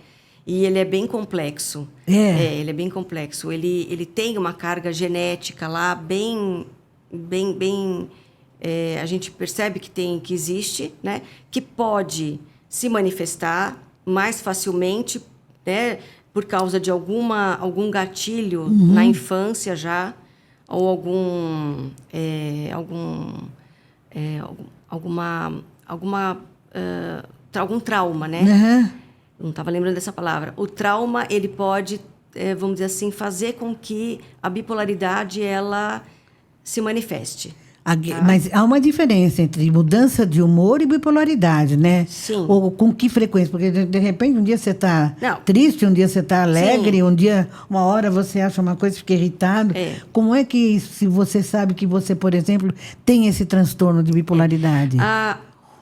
E ele é bem complexo. Ele é bem complexo. Ele tem uma carga genética lá bem a gente percebe que existe, né? Que pode se manifestar mais facilmente, né? Por causa de algum gatilho na infância já, ou algum trauma, né? Não estava lembrando dessa palavra. O trauma, ele pode, vamos dizer assim, fazer com que a bipolaridade, ela se manifeste. Mas há uma diferença entre mudança de humor e bipolaridade, né? Sim. Ou com que frequência? Porque, de repente, um dia você está Não. triste, um dia você está alegre, Sim. uma hora você acha uma coisa e fica irritado. Como é que, se você sabe que você, por exemplo, tem esse transtorno de bipolaridade?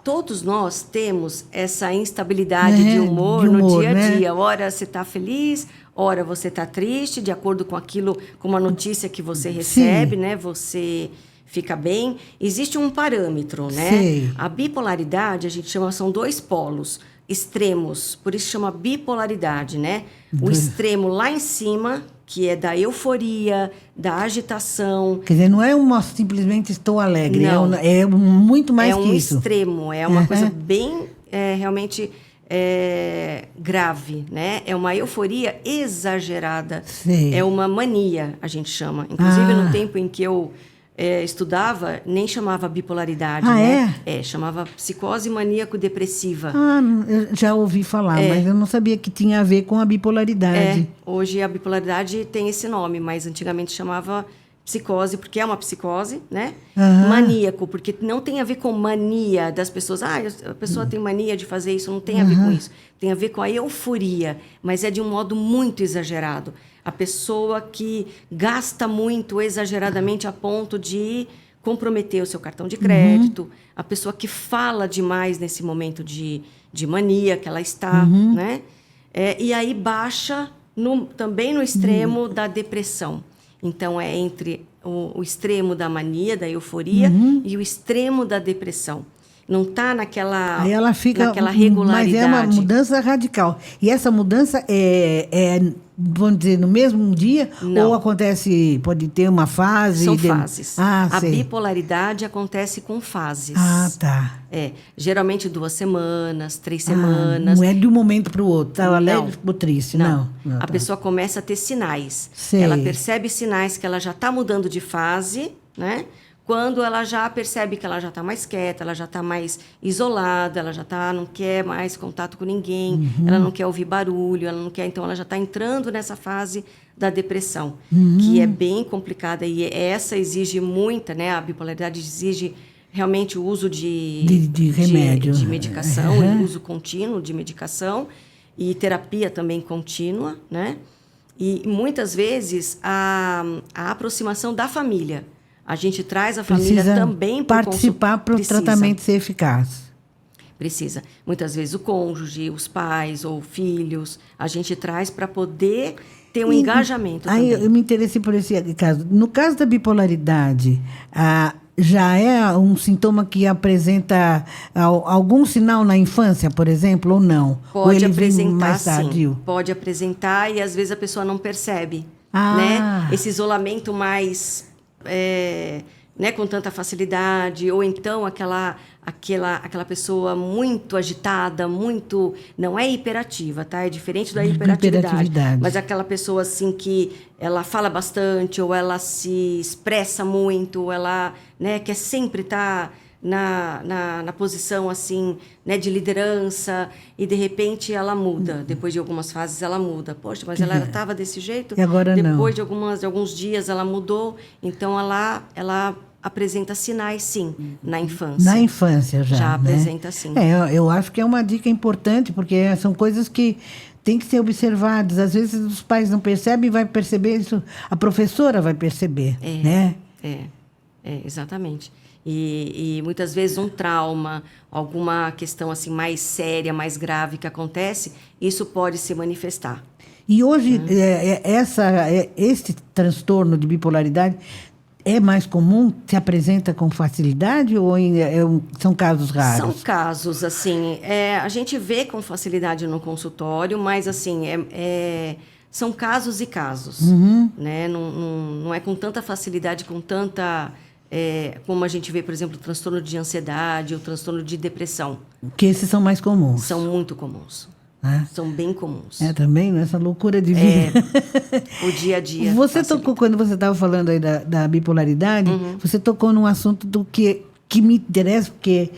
Todos nós temos essa instabilidade de humor no dia a dia. Né? Ora você está feliz, ora você está triste, de acordo com aquilo, com uma notícia que você recebe, né? Você fica bem. Existe um parâmetro, né? Sei. A bipolaridade, a gente chama, são dois polos extremos, por isso chama bipolaridade, né? O extremo lá em cima, que é da euforia, da agitação. Quer dizer, não é simplesmente estou alegre, não. É muito mais que isso. É um extremo, é uma coisa bem, realmente grave, né? É uma euforia exagerada. Sei. É uma mania, a gente chama. Inclusive, no tempo em que eu estudava, nem chamava bipolaridade, né? Chamava psicose maníaco-depressiva. Eu já ouvi falar, mas eu não sabia que tinha a ver com a bipolaridade. Hoje a bipolaridade tem esse nome, mas antigamente chamava psicose, porque é uma psicose, né? Maníaco, porque não tem a ver com mania das pessoas. A pessoa tem mania de fazer isso, não tem a ver com isso. Tem a ver com a euforia, mas é de um modo muito exagerado. A pessoa que gasta muito exageradamente a ponto de comprometer o seu cartão de crédito, a pessoa que fala demais nesse momento de mania que ela está, né? E aí baixa também no extremo da depressão. Então, é entre o extremo da mania, da euforia, e o extremo da depressão. Não está naquela Aí ela fica, naquela regularidade. Mas é uma mudança radical. E essa mudança vamos dizer, no mesmo dia? Não. Ou acontece, pode ter uma fase? São fases. A sei. bipolaridade acontece com fases. Tá. Geralmente 2 semanas, 3 semanas. Não é de um momento para o outro. Tá alegre ou triste, não. A pessoa começa a ter sinais. Sei. Ela percebe sinais que ela já está mudando de fase, né? Quando ela já percebe que ela já está mais quieta, ela já está mais isolada, ela já não quer mais contato com ninguém, ela não quer ouvir barulho, ela não quer, então ela já está entrando nessa fase da depressão, que é bem complicada e essa exige muita, né? A bipolaridade exige realmente o uso de remédio, de medicação, o uso contínuo de medicação e terapia também contínua, né? E muitas vezes a aproximação da família. A gente traz a família precisa também participar para o tratamento ser eficaz. Precisa. Muitas vezes o cônjuge, os pais ou filhos, a gente traz para poder ter um engajamento também. Eu me interessei por esse caso. No caso da bipolaridade, já é um sintoma que apresenta algum sinal na infância, por exemplo, ou não? Pode ou ele apresentar, vem mais tardio? sim. Pode apresentar e às vezes a pessoa não percebe. Né? Esse isolamento mais né, com tanta facilidade, ou então aquela pessoa muito agitada, não é hiperativa, tá? É diferente da hiperatividade. Mas aquela pessoa assim que ela fala bastante, ou ela se expressa muito, ou ela, né, quer sempre estar na posição assim, né, de liderança, e de repente ela muda. Depois de algumas fases ela muda. Poxa, mas ela estava desse jeito. E agora depois não. de alguns dias ela mudou. Então ela apresenta sinais, sim, na infância. Na infância já, já né? apresenta, sim. Eu acho que é uma dica importante, porque são coisas que têm que ser observadas. Às vezes os pais não percebem, vai perceber isso, a professora vai perceber, né? Exatamente. E muitas vezes um trauma, alguma questão assim mais séria, mais grave que acontece, isso pode se manifestar. E hoje, esse transtorno de bipolaridade é mais comum? Se apresenta com facilidade ou são casos raros? São casos, assim, a gente vê com facilidade no consultório, mas assim, são casos e casos, né? Não é com tanta facilidade, com tanta... como a gente vê, por exemplo, o transtorno de ansiedade, o transtorno de depressão. Que esses são mais comuns. São muito comuns. São bem comuns. Também, nessa loucura de vida. O dia a dia. Você tocou, quando você estava falando aí da bipolaridade, você tocou num assunto do que me interessa, porque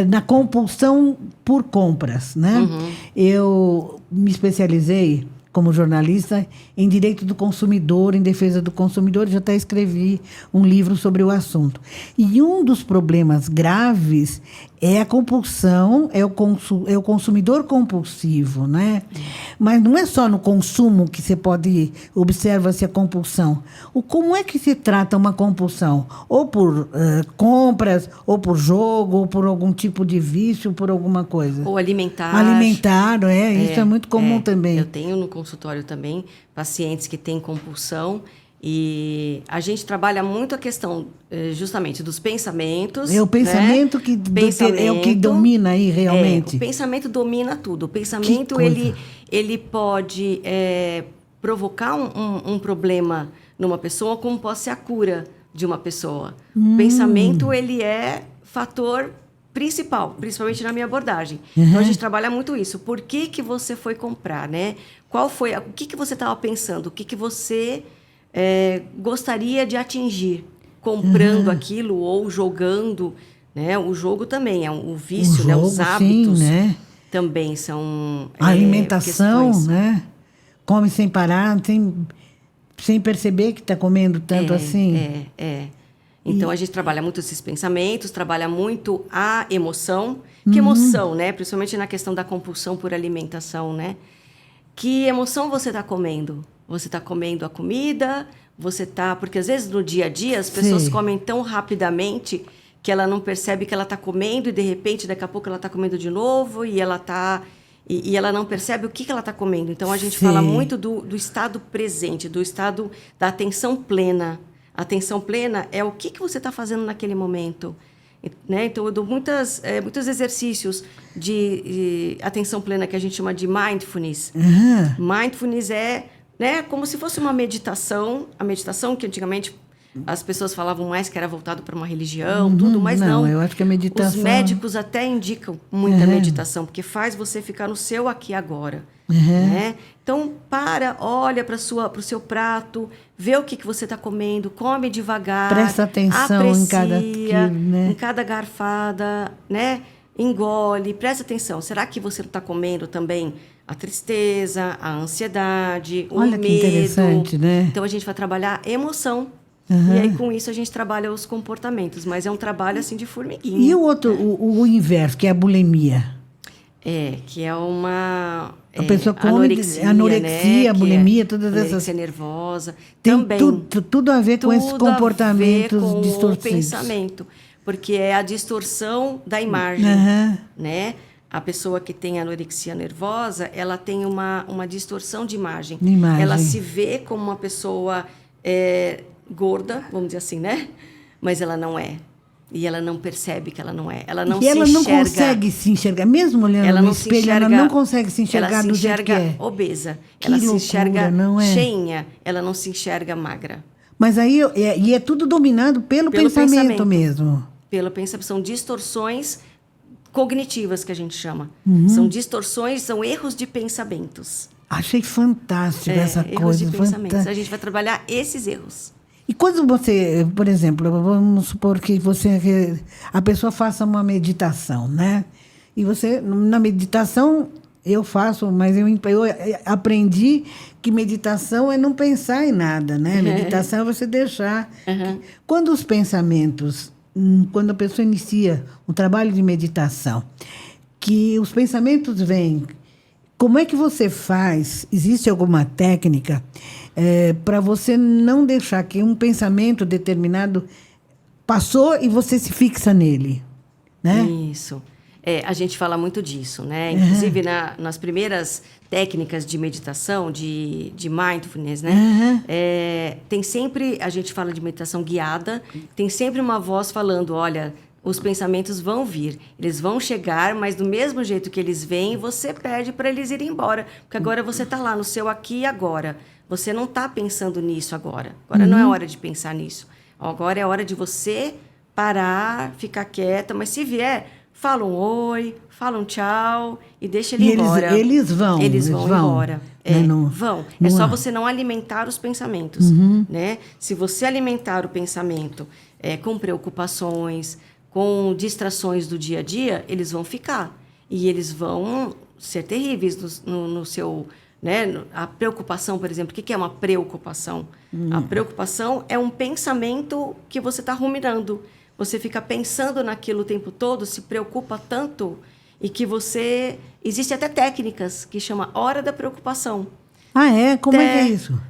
na compulsão por compras, né? Eu me especializei como jornalista em direito do consumidor, em defesa do consumidor, já até escrevi um livro sobre o assunto. E um dos problemas graves é a compulsão, é o consumidor compulsivo, né? Mas não é só no consumo que você observa-se a compulsão. Como é que se trata uma compulsão? Ou por compras, ou por jogo, ou por algum tipo de vício, por alguma coisa. Ou alimentar. Alimentar, isso é muito comum também. Eu tenho no consultório também pacientes que têm compulsão. E a gente trabalha muito a questão justamente dos pensamentos. É o pensamento, né? É o que domina aí realmente. O pensamento domina tudo. O pensamento ele pode provocar um problema numa pessoa, como pode ser a cura de uma pessoa. O pensamento ele é fator principal, principalmente na minha abordagem. Então a gente trabalha muito isso. Por que você foi comprar, né? O que você estava pensando? O que você gostaria de atingir comprando aquilo ou jogando, né? O jogo também é o vício, né? Os hábitos, sim, né? Também são a alimentação, questões, né? Come sem parar, sem perceber que está comendo tanto assim. Então a gente trabalha muito esses pensamentos, trabalha muito a emoção. Que emoção, né? Principalmente na questão da compulsão por alimentação, né? Que emoção você está comendo? Você está comendo a comida, porque às vezes no dia a dia as pessoas comem tão rapidamente que ela não percebe que ela está comendo e de repente daqui a pouco ela está comendo de novo e ela não percebe o que ela está comendo. Então a gente fala muito do estado presente, do estado da atenção plena. A atenção plena é o que você está fazendo naquele momento. Né? Então, eu dou muitos exercícios de atenção plena que a gente chama de mindfulness. Mindfulness é, né, como se fosse uma meditação. A meditação que antigamente as pessoas falavam mais que era voltado para uma religião, tudo, mas não. Eu acho que a meditação... Os médicos até indicam muita meditação, porque faz você ficar no seu aqui e agora. Né? Então, olha para o seu prato, vê o que você está comendo, come devagar. Presta atenção em cada garfada, né? Engole, presta atenção. Será que você está comendo também a tristeza, a ansiedade, o medo? Olha que interessante, né? Então, a gente vai trabalhar emoção. E aí, com isso, a gente trabalha os comportamentos. Mas é um trabalho, assim, de formiguinha. E o outro, o inverso, que é a bulimia? Que é uma... A pessoa come anorexia, né? Bulimia, todas essas... Anorexia nervosa. Tem também, tudo a ver com esses comportamentos distorcidos. O pensamento. Porque é a distorção da imagem, né? A pessoa que tem anorexia nervosa, ela tem uma distorção de imagem. Ela se vê como uma pessoa gorda, vamos dizer assim, né? Mas ela não é. E ela não percebe que ela não é. Ela não não consegue se enxergar. Mesmo olhando no espelho, ela não consegue se enxergar do jeito que é. Ela se enxerga obesa. Que ela loucura, se enxerga não é? cheinha. Ela não se enxerga magra. Mas aí, e é tudo dominado pelo pensamento mesmo. Pelo pensamento. São distorções cognitivas que a gente chama. São distorções, são erros de pensamentos. Achei fantástico essa Erros coisa. de pensamentos. A gente vai trabalhar esses erros. E quando você, por exemplo, vamos supor que a pessoa faça uma meditação, né? E você, na meditação, eu faço, mas eu aprendi que meditação é não pensar em nada, né? Meditação é você deixar. Quando os pensamentos, quando a pessoa inicia um trabalho de meditação, que os pensamentos vêm, como é que você faz? Existe alguma técnica para você não deixar que um pensamento determinado passou e você se fixa nele, né? Isso. A gente fala muito disso, né? Inclusive, nas primeiras técnicas de meditação, de mindfulness, né? Tem sempre, a gente fala de meditação guiada, tem sempre uma voz falando, olha, os pensamentos vão vir, eles vão chegar, mas do mesmo jeito que eles vêm, você pede para eles irem embora, porque agora você está lá no seu aqui e agora. Você não está pensando nisso agora. Agora não é hora de pensar nisso. Agora é hora de você parar, ficar quieta, mas se vier, fala um oi, fala um tchau e deixa ele embora. Eles vão. Eles vão embora. Vão. É só é. você não alimentar os pensamentos. Né? Se você alimentar o pensamento com preocupações, com distrações do dia a dia, eles vão ficar. E eles vão ser terríveis no seu... Né? A preocupação, por exemplo, o que é uma preocupação? A preocupação é um pensamento que você está ruminando. Você fica pensando naquilo o tempo todo, se preocupa tanto, e que você... Existem até técnicas que chama hora da preocupação. Ah, é? Como é que é isso?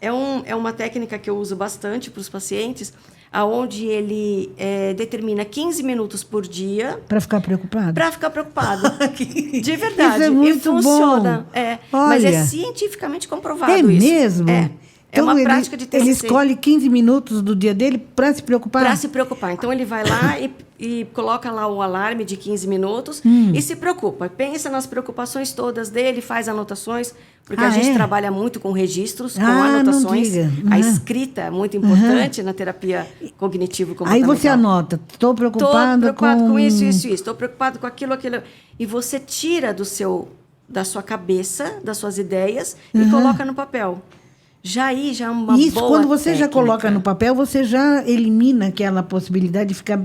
É uma técnica que eu uso bastante para os pacientes, onde ele determina 15 minutos por dia... Para ficar preocupado? Para ficar preocupado. De verdade. Isso é muito e funciona. Bom. Mas é cientificamente comprovado isso. É mesmo? É uma prática de TCC. Ele escolhe 15 minutos do dia dele para se preocupar? Para se preocupar. Então, ele vai lá e coloca lá o alarme de 15 minutos e se preocupa. Pensa nas preocupações todas dele, faz anotações, porque a gente trabalha muito com registros, com anotações. A escrita é muito importante na terapia cognitivo-comportamental. Aí você anota, estou preocupado com isso. Estou preocupado com aquilo. E você tira da sua cabeça, das suas ideias e coloca no papel. Já é uma isso, boa quando você técnica. já coloca no papel, você já elimina aquela possibilidade de ficar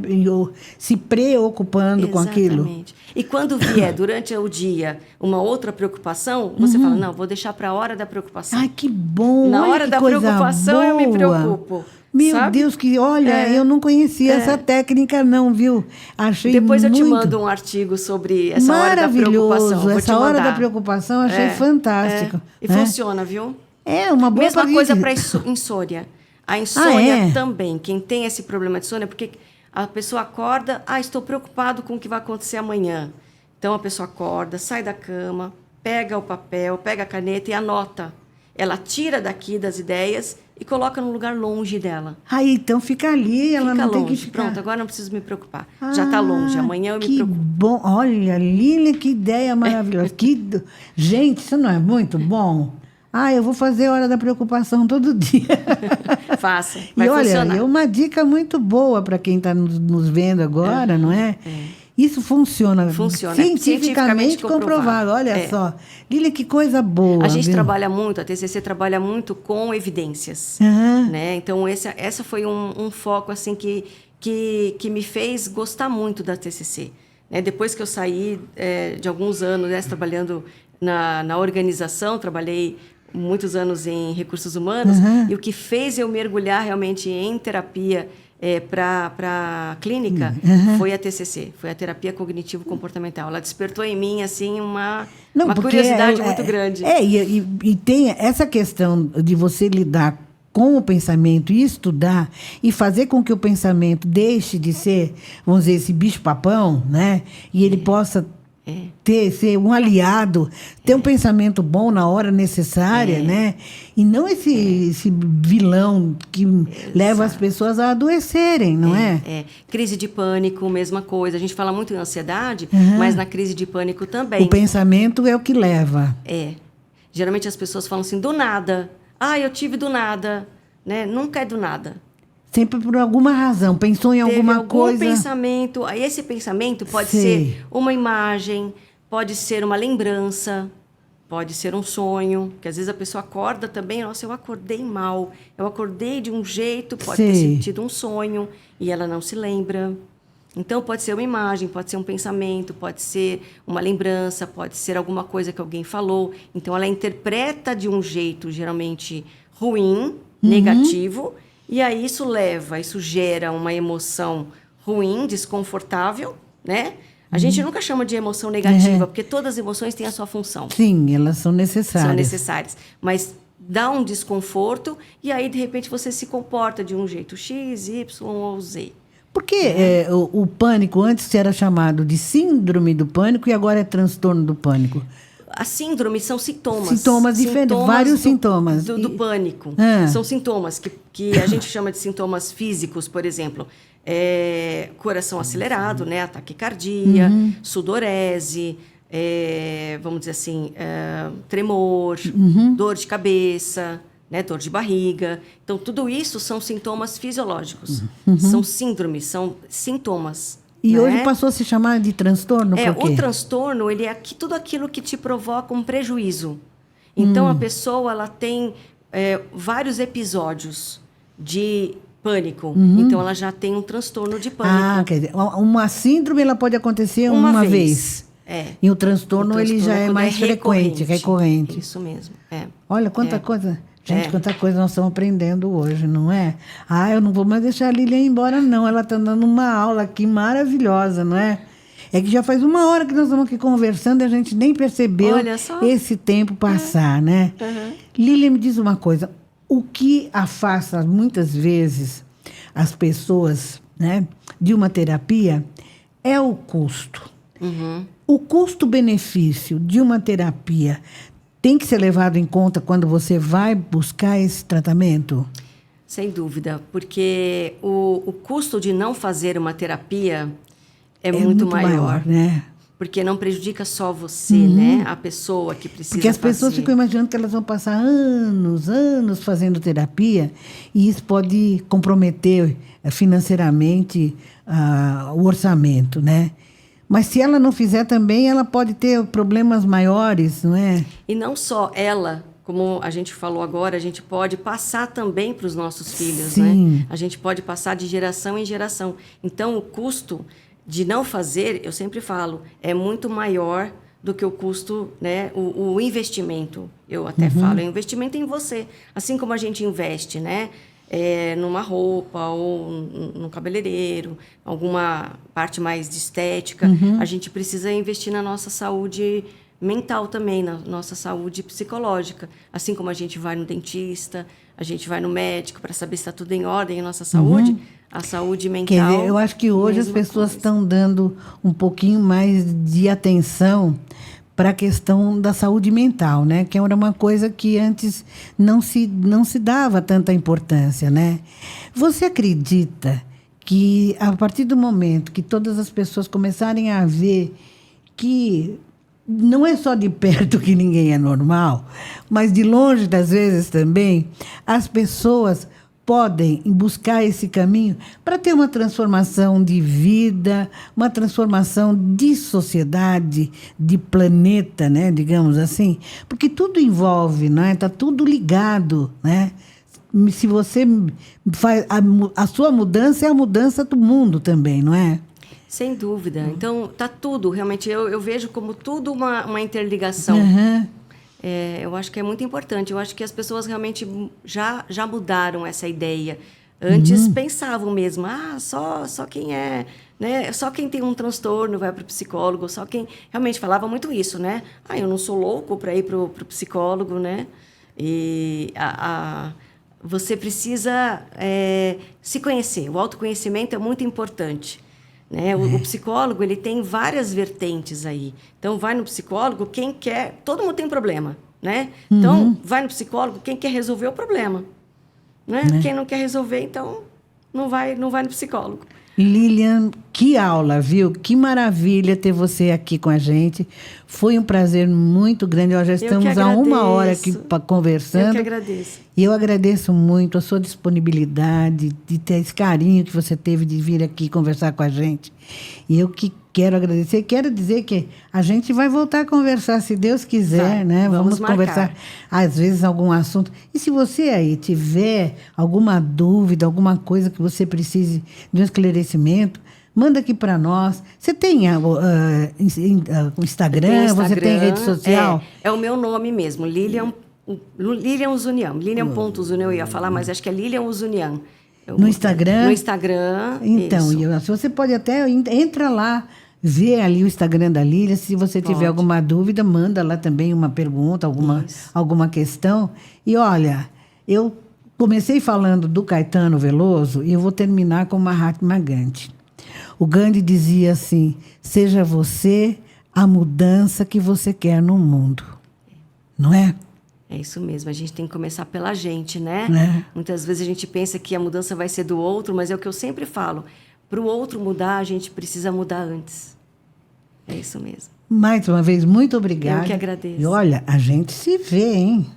se preocupando com aquilo. Exatamente. E quando vier, durante o dia, uma outra preocupação, você fala, não, vou deixar para a hora da preocupação. Ai, que bom! Na hora da preocupação, boa. Eu me preocupo. Meu sabe? Deus, eu não conhecia essa técnica não, viu? Achei Depois muito... eu te mando um artigo sobre essa hora da preocupação. Essa hora da preocupação, achei fantástico. E funciona, viu? É uma boa Mesma coisa para insônia. A insônia também. Quem tem esse problema de insônia, porque a pessoa acorda, estou preocupado com o que vai acontecer amanhã. Então, a pessoa acorda, sai da cama, pega o papel, pega a caneta e anota. Ela tira daqui das ideias e coloca num lugar longe dela. Então fica ali, ela não tem que ficar... Pronto, agora não preciso me preocupar. Já está longe, amanhã eu me preocupo. Que bom! Olha, Lília, que ideia maravilhosa. Gente, isso não é muito bom? Eu vou fazer a hora da preocupação todo dia. Faça, vai funcionar. funcionar. É uma dica muito boa para quem está nos vendo agora, não é? Isso funciona. Cientificamente comprovado. Olha só. Lília, que coisa boa. A gente trabalha muito, a TCC trabalha muito com evidências. Né? Então, essa foi um foco assim, que me fez gostar muito da TCC. Né? Depois que eu saí de alguns anos trabalhando na organização, trabalhei muitos anos em recursos humanos, e o que fez eu mergulhar realmente em terapia para a clínica foi a TCC, foi a terapia cognitivo-comportamental. Ela despertou em mim assim uma curiosidade muito grande. E tem essa questão de você lidar com o pensamento e estudar e fazer com que o pensamento deixe de ser, vamos dizer, esse bicho-papão, né? E ele possa ser um aliado, ter um pensamento bom na hora necessária, né? E não esse vilão que leva as pessoas a adoecerem, não é? Crise de pânico, mesma coisa. A gente fala muito em ansiedade, mas na crise de pânico também. O pensamento é o que leva. Geralmente as pessoas falam assim, do nada. Eu tive do nada. né? Nunca é do nada. Sempre por alguma razão. Pensou em Teve alguma algum coisa. pensamento. Aí esse pensamento pode Sei. ser uma imagem, pode ser uma lembrança, pode ser um sonho. Que às vezes a pessoa acorda também, nossa, eu acordei mal, eu acordei de um jeito, pode ter Sei. sido um sonho e ela não se lembra. Então pode ser uma imagem, pode ser um pensamento, pode ser uma lembrança, pode ser alguma coisa que alguém falou. Então ela interpreta de um jeito geralmente ruim, negativo. E aí isso gera uma emoção ruim, desconfortável, né? A gente nunca chama de emoção negativa, porque todas as emoções têm a sua função, Sim, elas são necessárias. são necessárias. Mas dá um desconforto e aí, de repente, você se comporta de um jeito X, Y ou Z. Porque o pânico antes era chamado de síndrome do pânico e agora é transtorno do pânico. As síndromes são sintomas. Sintomas diferentes, vários sintomas. Do pânico. São sintomas que a gente chama de sintomas físicos, por exemplo. Coração acelerado, né? Taquicardia, sudorese, vamos dizer assim, tremor, dor de cabeça, né? Dor de barriga. Então, tudo isso são sintomas fisiológicos. São síndromes, são sintomas. E né? hoje passou a se chamar de transtorno, por quê? O transtorno, ele é tudo aquilo que te provoca um prejuízo. Então, a pessoa ela tem vários episódios de pânico. Então, ela já tem um transtorno de pânico. Ah, quer dizer, uma síndrome ela pode acontecer uma vez. E o transtorno ele já é mais frequente, recorrente. Isso mesmo. Olha, quanta coisa. Gente, quanta coisa nós estamos aprendendo hoje, não é? Eu não vou mais deixar a Lilian ir embora, não. Ela está dando uma aula aqui maravilhosa, não é? É que já faz 1 hora que nós estamos aqui conversando e a gente nem percebeu esse tempo passar, né? Lilian, me diz uma coisa. O que afasta, muitas vezes, as pessoas, né, de uma terapia é o custo. O custo-benefício de uma terapia tem que ser levado em conta quando você vai buscar esse tratamento? Sem dúvida, porque o custo de não fazer uma terapia é muito maior, né? Porque não prejudica só você, né? A pessoa que precisa Porque as pessoas ficam imaginando que elas vão passar anos fazendo terapia e isso pode comprometer financeiramente o orçamento, né? Mas se ela não fizer também, ela pode ter problemas maiores, não é? E não só ela, como a gente falou agora, a gente pode passar também para os nossos filhos, né? A gente pode passar de geração em geração. Então, o custo de não fazer, eu sempre falo, é muito maior do que o custo, né? O investimento, eu até falo, é investimento em você. Assim como a gente investe, né? Numa roupa ou no cabeleireiro, alguma parte mais de estética, a gente precisa investir na nossa saúde mental também, na nossa saúde psicológica. Assim como a gente vai no dentista, a gente vai no médico para saber se está tudo em ordem a nossa saúde, a saúde mental. Quer dizer, eu acho que hoje as pessoas estão dando um pouquinho mais de atenção para a questão da saúde mental, né? Que era uma coisa que antes não se dava tanta importância, né? Você acredita que a partir do momento que todas as pessoas começarem a ver que não é só de perto que ninguém é normal, mas de longe, das vezes também, as pessoas podem buscar esse caminho para ter uma transformação de vida, uma transformação de sociedade, de planeta, né, digamos assim, porque tudo envolve, né, está tudo ligado, né? Se você faz a sua mudança é a mudança do mundo também, não é? Sem dúvida. Então, está tudo, realmente, eu vejo como tudo uma interligação. Eu acho que é muito importante. Eu acho que as pessoas realmente já mudaram essa ideia. Antes pensavam mesmo, só quem né? Só quem tem um transtorno vai para o psicólogo, só quem realmente falava muito isso, né? Eu não sou louco para ir para o psicólogo, né? E você precisa se conhecer. O autoconhecimento é muito importante. Né? O psicólogo ele tem várias vertentes aí. Então, vai no psicólogo quem quer... Todo mundo tem problema, né? Então, vai no psicólogo quem quer resolver o problema. Né? Quem não quer resolver, então, não vai no psicólogo. Lilian, que aula, viu? Que maravilha ter você aqui com a gente. Foi um prazer muito grande. Nós já estamos há 1 hora aqui conversando. Eu que agradeço. E eu agradeço muito a sua disponibilidade, de ter esse carinho que você teve de vir aqui conversar com a gente. E eu que quero agradecer. Quero dizer que a gente vai voltar a conversar, se Deus quiser, né? Vamos conversar, às vezes, algum assunto. E se você aí tiver alguma dúvida, alguma coisa que você precise de um esclarecimento, manda aqui para nós. Você tem Instagram? Você tem rede social? É o meu nome mesmo, Lilian Uzunian. Lilian.Uzunian eu ia falar, mas acho que é Lilian Uzunian. No Instagram? No Instagram, então, você pode até... Entra lá, vê ali o Instagram da Lilian. Se você tiver alguma dúvida, manda lá também uma pergunta, alguma questão. E olha, eu comecei falando do Caetano Veloso e eu vou terminar com Mahatma Gandhi. O Gandhi dizia assim: seja você a mudança que você quer no mundo. Não é? É isso mesmo, a gente tem que começar pela gente, né? Muitas vezes a gente pensa que a mudança vai ser do outro, mas é o que eu sempre falo. Para o outro mudar, a gente precisa mudar antes. É isso mesmo. Mais uma vez, muito obrigada. Eu que agradeço. E olha, a gente se vê, hein?